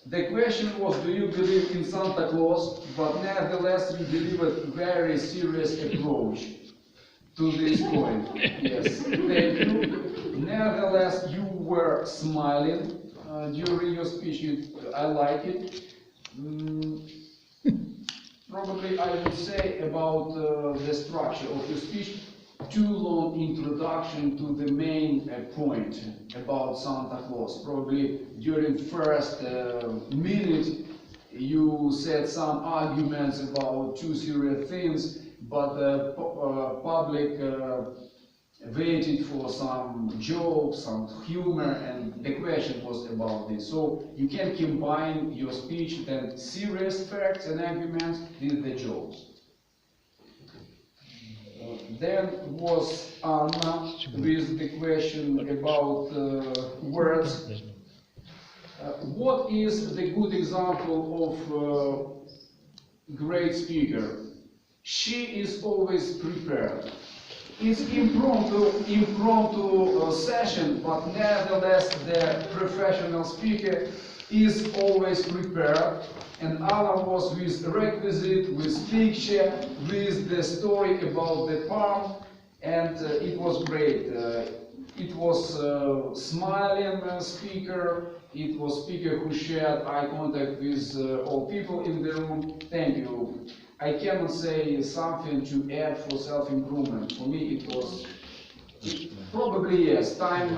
The question was, do you believe in Santa Claus? But nevertheless, you delivered very serious approach to this point. Yes, thank you. Nevertheless, you were smiling during your speech. I like it. Probably I would say about the structure of your speech, too long introduction to the main point about Santa Claus. Probably during first minute you said some arguments about two serious things, but the public waited for some jokes, some humor, and the question was about this. So you can combine your speech, then serious facts and arguments with the jokes. Then was Anna with the question about words. What is the good example of great speaker? She is always prepared. It's impromptu session, but nevertheless the professional speaker is always prepared. And Anna was with requisite, with picture, with the story about the palm, and it was great. It was smiling speaker. It was speaker who shared eye contact with all people in the room. Thank you. I cannot say something to add for self-improvement. For me, it was probably yes. Time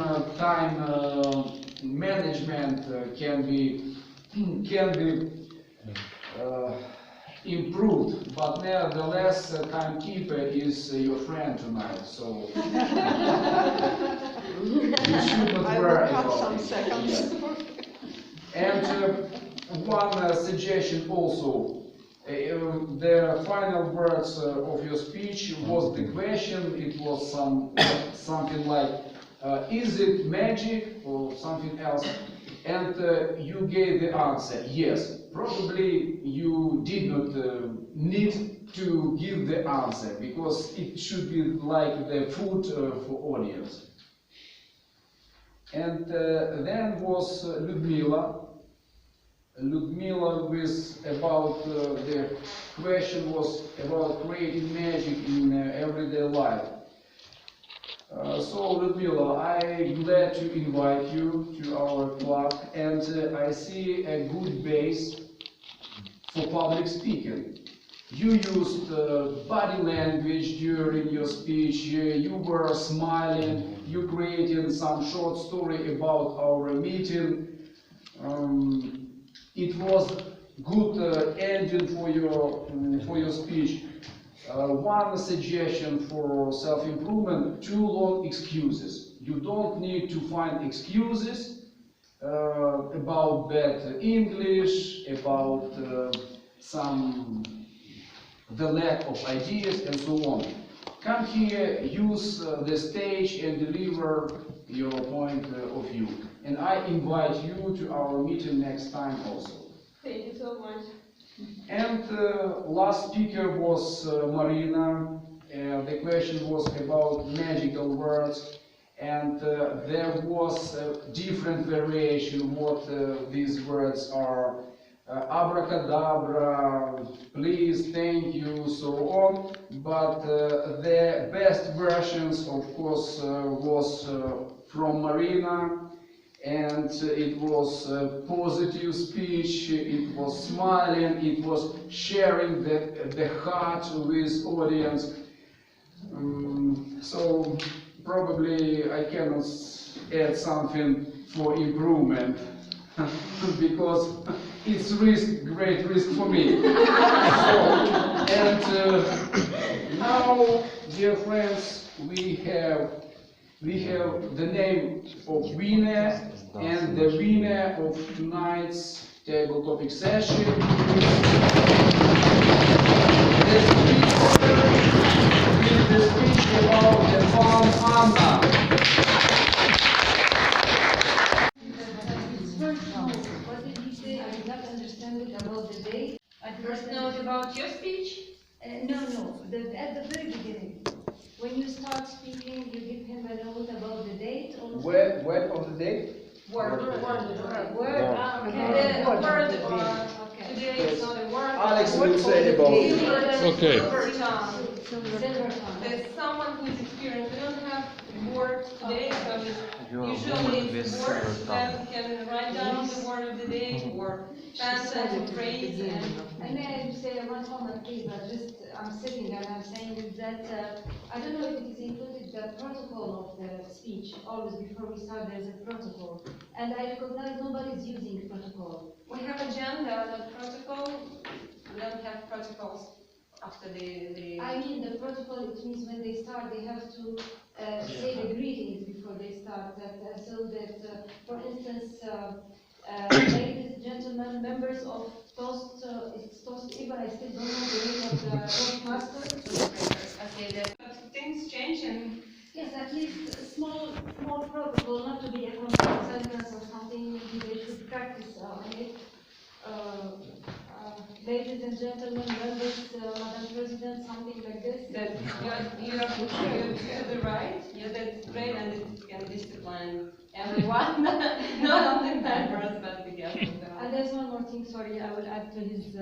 management can be improved, but nevertheless, timekeeper is your friend tonight, so you should not worry about it. And one suggestion also. The final words of your speech was the question. It was something like, is it magic or something else? And you gave the answer, yes. Probably you did not need to give the answer, because it should be like the food for audience. And then was Ludmila. Ludmila with about the question was about creating magic in everyday life. So Ludmila, I'm glad to invite you to our club, and I see a good base for public speaking. You used body language during your speech, you were smiling, you created some short story about our meeting. It was good ending for your speech. One suggestion for self-improvement: too long excuses. You don't need to find excuses. about bad English, about the lack of ideas and so on. Come here, use the stage and deliver your point of view. And I invite you to our meeting next time also. Thank you so much. And last speaker was Marina. The question was about magical words, and there was a different variation what these words are. Abracadabra, please, thank you, so on. But the best versions, of course, was from Marina. And it was positive speech, it was smiling, it was sharing the heart with audience. So probably I cannot add something for improvement because it's great risk for me. Now, dear friends, we have the name of winner and the winner of tonight's table topic session. The speech about the farm Anna. What did he say? I did not understand it about the day. First note about your speech. No. At the very beginning. When you start speaking, you give him a note about the date. Word of the day? Word. Okay. The word today is not a word. Alex will say about it. Okay. Silver tongue. There's someone who is experienced. We don't have words today, so usually it's words that we can write down the word of the day or sentence or phrase. And may I just say one comment, please? I'm sitting and I'm saying is that I don't know if it is included the protocol of the speech. Always before we start, there's a protocol, and I recognize nobody's using protocol. We have agenda, not protocol. We don't have protocols after the. I mean the protocol. It means when they start, they have to say the greetings before they start. So that, for instance, ladies, gentlemen, members of Toast, it's Toast Iba. I still don't know the name of the Toastmaster. Okay, that things change and. Yes, at least a small protocol, not to be a complete sentence or something. Maybe they should practice on it. Ladies and gentlemen, members, Madam President, something like this. That you are to the right. Yeah, that's great, and it can discipline everyone, not only members, but the guests. And there's one more thing. Sorry, I will add to his.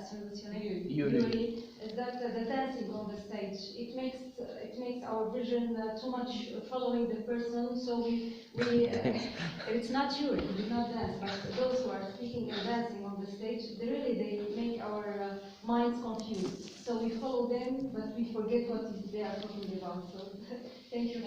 Sorry, what's your name? Yuri. Is that the dancing on the stage? It makes our vision too much following the person. So it's not Yuri. We do not dance, but those who are speaking and dancing on the stage, they make our minds confused. So we follow them, but we forget what they are talking about. So thank you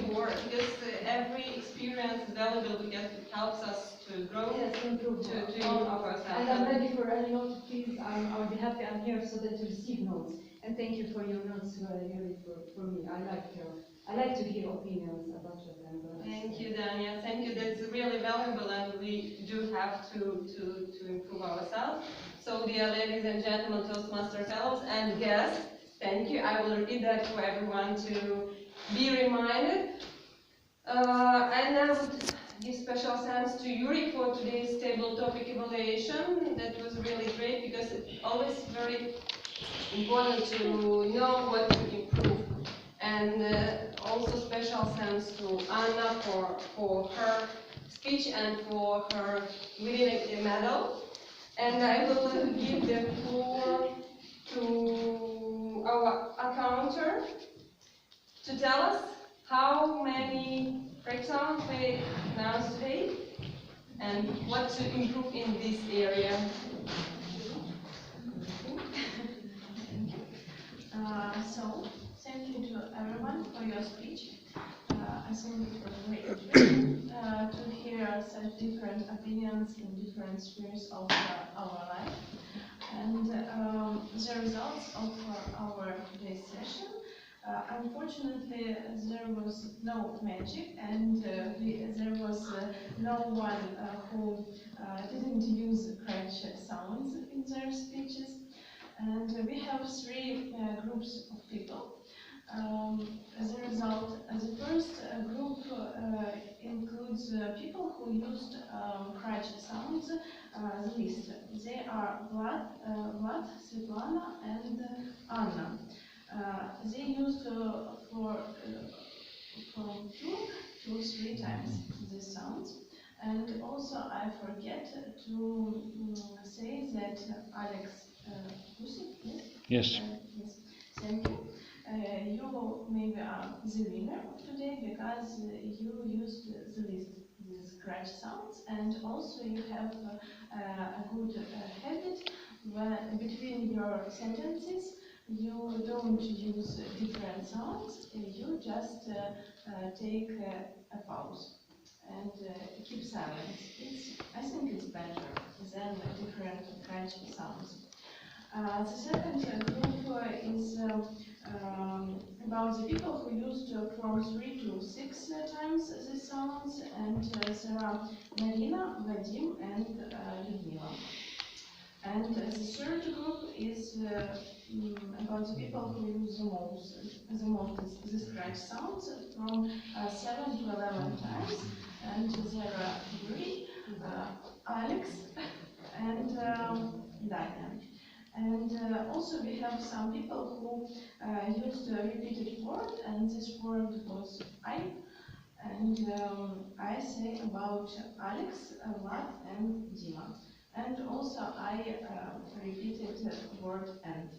for. Because every experience is valuable because it helps us to grow. Yes, to improve. To improve ourselves. And I'm ready for any notes. Please, I will be happy. I'm here so that to receive notes. And thank you for your notes, Yuri, for me. I like to hear opinions about what I'm going to say. Thank you, Dania. Thank you. That's really valuable, and we do have to improve ourselves. So, dear ladies and gentlemen, Toastmaster fellows and guests, thank you. I will repeat that for everyone to be reminded. And I would give special thanks to Yuri for today's table topic evaluation. That was really great because it's always very important to know what to improve. And also special thanks to Anna for her speech and for her winning a medal. And I will give the floor to our accountant to tell us how many breakdowns we announced today and what to improve in this area. So, thank you to everyone for your speech. I think it was very interesting to hear such different opinions in different spheres of our life. And the results of our today's session, unfortunately, there was no magic and there was no no one who didn't use scratch sounds in their speeches. And we have three groups of people. As a result, the first group includes people who used scratch sounds, the list. They are Vlad, Svetlana, and Anna. They used for from 2 to 3 times these sounds. And also I forget to say that Alex Husik, yes? Yes. Yes, thank you. You maybe are the winner of today because you used the list, the scratch sounds, and also you have a good habit where between your sentences you don't use different sounds, you just take a pause and keep silence. I think it's better than different scratch sounds. The second group is about the people who used from 3 to 6 times the sounds, and there are Marina, Vadim, and Lyudmila. And the third group is about the people who use the most the scratch sounds from 7 to 11 times, and there are Yuri, Alex, and Daniel. And also we have some people who used a repeated word, and this word was I. And I say about Alex, Vlad, and Dima. And also I repeated the word and.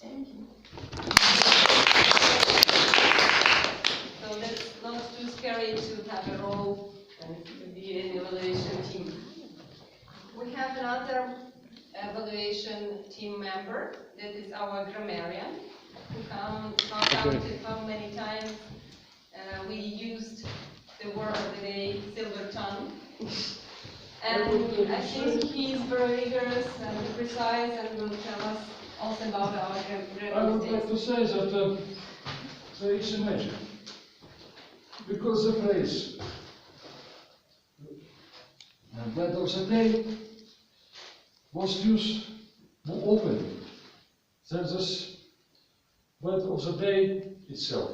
Thank you. So that's not too scary to have a role and to be an evaluation team. We have another evaluation team member, that is our grammarian, who counted how many times we used the word of the day, silver tongue. And I think he is very rigorous and precise and will tell us also about our grammar. I would like to say that there is a magic. Because the phrase "word of the day" was used more often than this word of the day itself.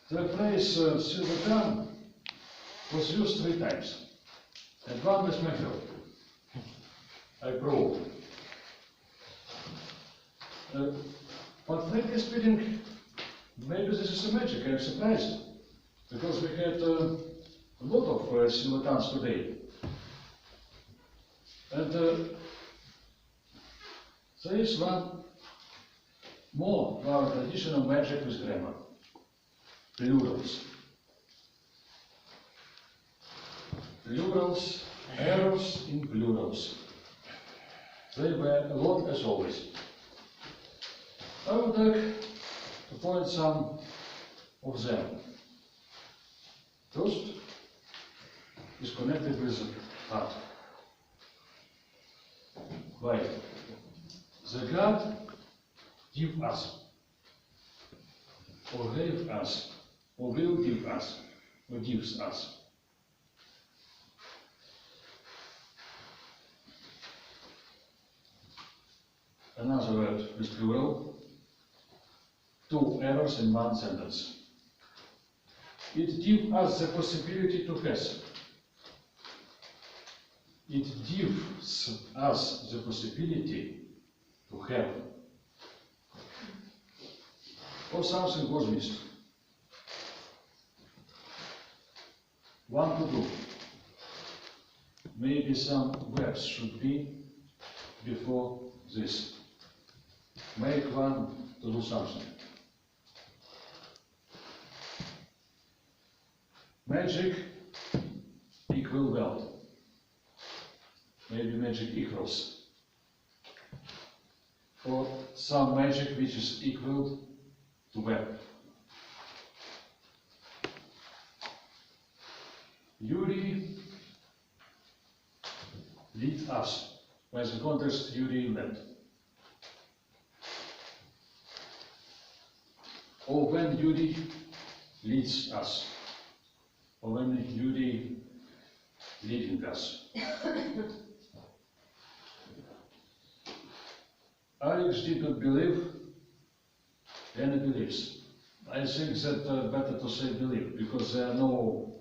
The phrase "silver tongue" was used 3 times, and one with my help. I proved. But frankly speaking, maybe this is a magic. I'm surprised, because we had a lot of silver tongues today. And there is one more our traditional magic with grammar: plurals. Plurals, errors in plurals. They were a lot as always. I would like to point some of them. First is connected with God. Why? The God give us, or gave us, or will give us, or gives us. Another word with plural: 2 errors in 1 sentence. It gives us the possibility to have. It gives us the possibility to have. Or something was missed. 1 to do. Maybe some verbs should be before this. Make 1 to do something. Magic equal well. Maybe magic equals. Or some magic which is equal to well. Yuri lead us. By the context, Yuri led. Or when Yuri leads us. or when Yuri leaving us. Alex did not believe, and he believes. I think that better to say believe, because there are no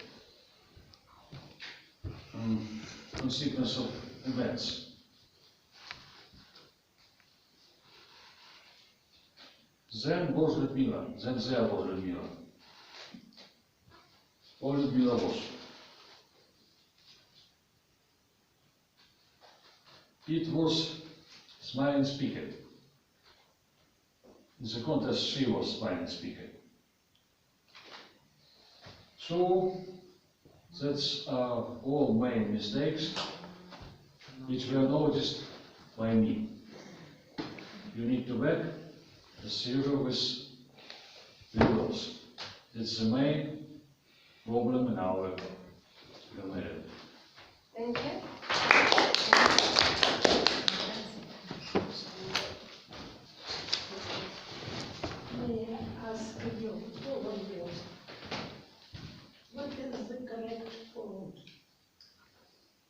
consequence of events. Then was Ludmila, then there was Ludmila. Or Ludmila was. It was smiling speaker. In the contest she was smiling speaker. So that's all main mistakes which were noticed by me. You need to work as usual with those. It's the main problem in our community. Thank you. May I ask you, all of you, what is the correct form?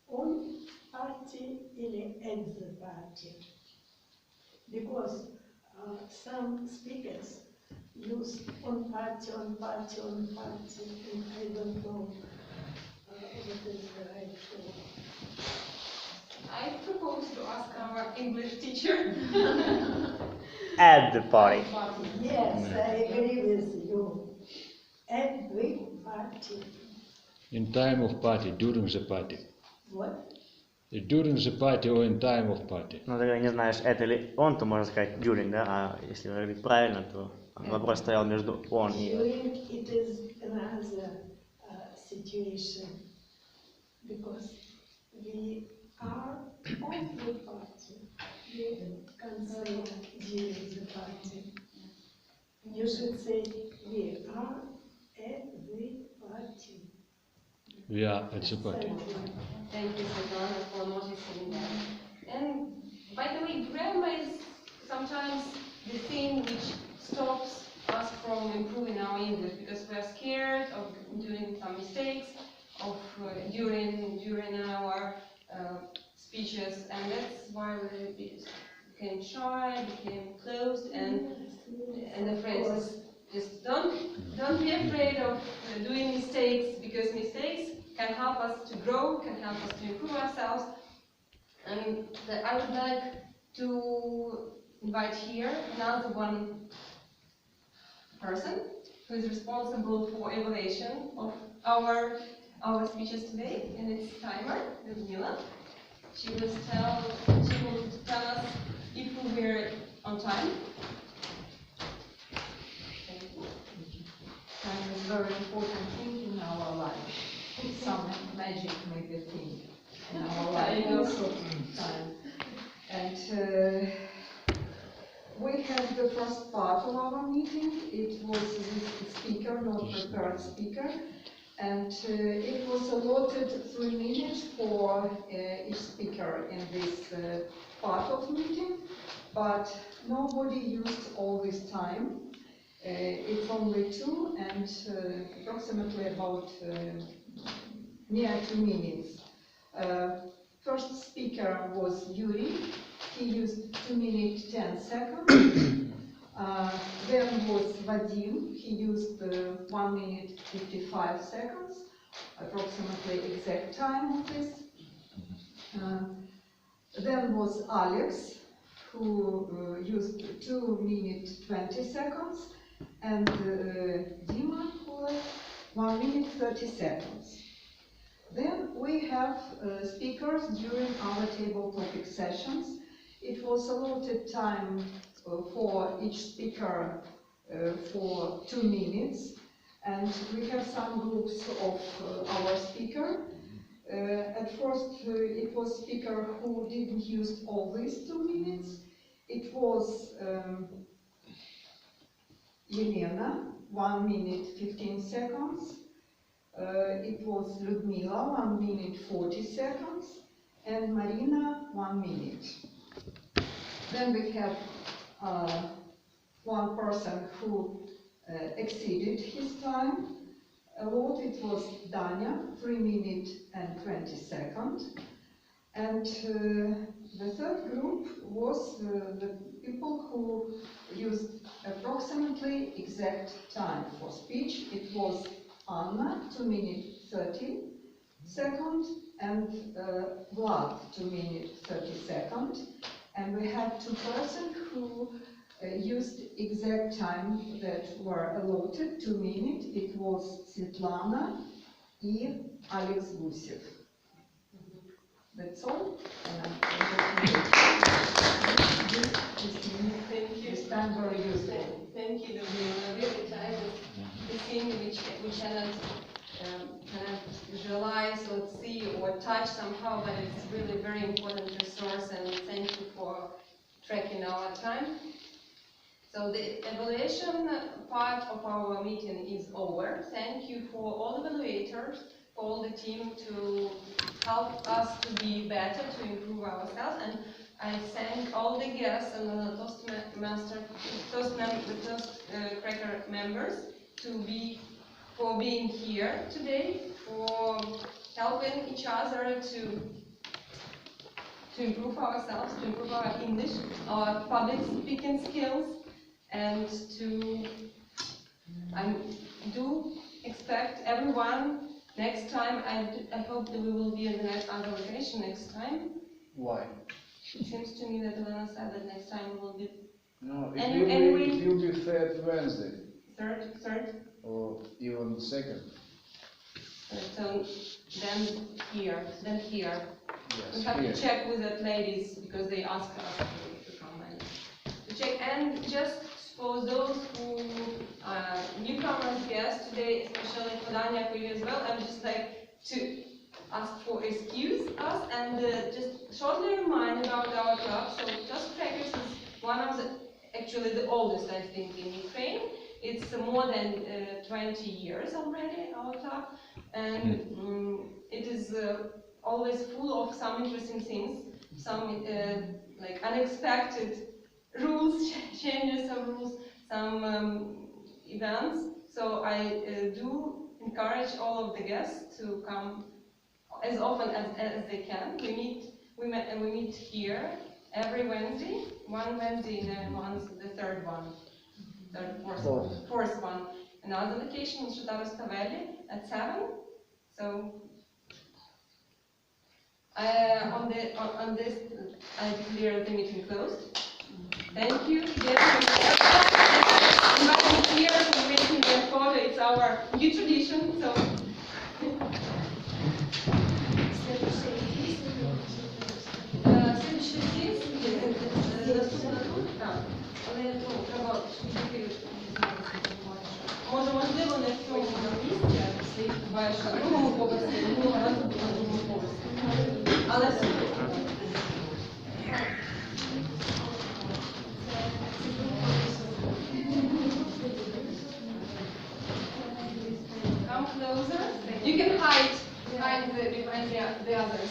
On party или at the party? Because some speakers use on party, on party, on party, and I don't know what is the right form. I propose to ask our English teacher. At the party. Yes, I agree with you. At the party. In time of party, during the party. What? During the party or in time of party. Ну, когда не знаешь, это ли он, то можно сказать during, да? А если говорить правильно, то вопрос стоял между он и... During it is another situation, because we are on the party. We can say during the party. You should say we are at the party. We are at the party. Thank you, Svetlana, for noticing that. And by the way, grammar is sometimes the thing which stops us from improving our English, because we are scared of doing some mistakes of during our speeches, and that's why we became shy, became closed, and afraid. Just don't be afraid of doing mistakes, because mistakes can help us to grow, can help us to improve ourselves. And I would like to invite here another one person who is responsible for evaluation of our speeches today, and it's timer, Ludmila. She will tell us if we were on time. Time is a very important thing in our life. Some magic maybe thing in our life also time. And we had the first part of our meeting. It was with speaker, not prepared speaker. And it was allotted 3 minutes for each speaker in this part of meeting. But nobody used all this time. It's only 2 and approximately about near 2 minutes. First speaker was Yuri. He used 2 minutes 10 seconds. Then was Vadim. He used 1 minute 55 seconds, approximately exact time of this. Then was Alex, who used 2 minutes 20 seconds. And Dima, who had 1 minute 30 seconds. Then we have speakers during our table topic sessions. It was allotted time for each speaker for 2 minutes, and we have some groups of our speaker. At first it was speaker who didn't use all these 2 minutes. It was Elena, 1 minute 15 seconds. It was Ludmila, 1 minute 40 seconds. And Marina, 1 minute. Then we have one person who exceeded his time. allotted was Danya, 3 minutes and 20 seconds. And the third group was the people who used approximately exact time for speech. It was Anna, 2 minutes 30 seconds, and Vlad, 2 minutes 30 seconds. And we had 2 persons who used exact time that were allotted, 2 minutes. It was Svetlana and Alex Gusev. That's all. Thank you. This time very useful. Thank you, Ludmila. Really tried the thing which we cannot visualize or see or touch somehow, but it's really a very important resource, and thank you for tracking our time. So the evaluation part of our meeting is over. Thank you for all evaluators, for all the team to help us to be better, to improve ourselves, and I thank all the guests and the Toastcracker members for being here today, for helping each other to improve ourselves, to improve our English, our public speaking skills, and I do expect everyone next time. I hope that we will be in the next other location next time. Why? It seems to me that Elena said that next time we will be. No, And we it will be third Wednesday. Third. Or even the second. So then here. Yes, We have here. to check with the ladies because they asked us to come and to check. And just for those who are newcomers, guests today, especially for Danya, for you as well, I would just like to ask for excuse us and just shortly remind about our club. So Toastcrackers is one of actually the oldest, I think, in Ukraine. It's more than 20 years already, our club, and it is always full of some interesting things, some like unexpected rules, changes of rules, some events. So I do encourage all of the guests to come as often as they can. We meet here every Wednesday, one Wednesday in a month, the fourth one. Another location in Shutarovska Valley at 7. So on this, I declare the meeting closed. Thank you again for inviting me here for making a photo. It's our new tradition. So. Можливо, не в цьому місці, буваєш на другому поверсі, другого разу на другому поверсі. Але come closer. You can hide behind the others.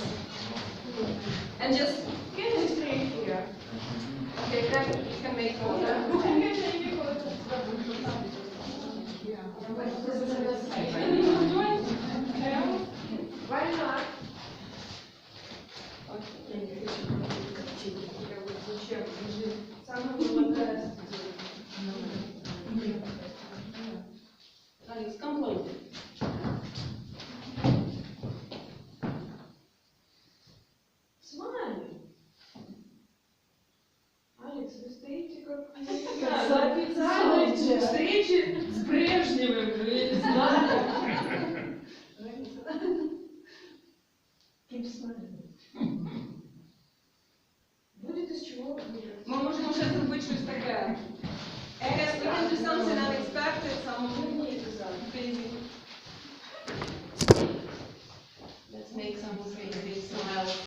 And just get straight here. Okay, then you can make photo. Why not? Alex, come close. Smile. Алекс, вы стоите как... За официальной встречи с Брежневым, я не знаю. Keep smiling. Будет из чего? Мы можем уже зробити щось таке. I guess we can do something unexpected, something crazy. Let's make something crazy.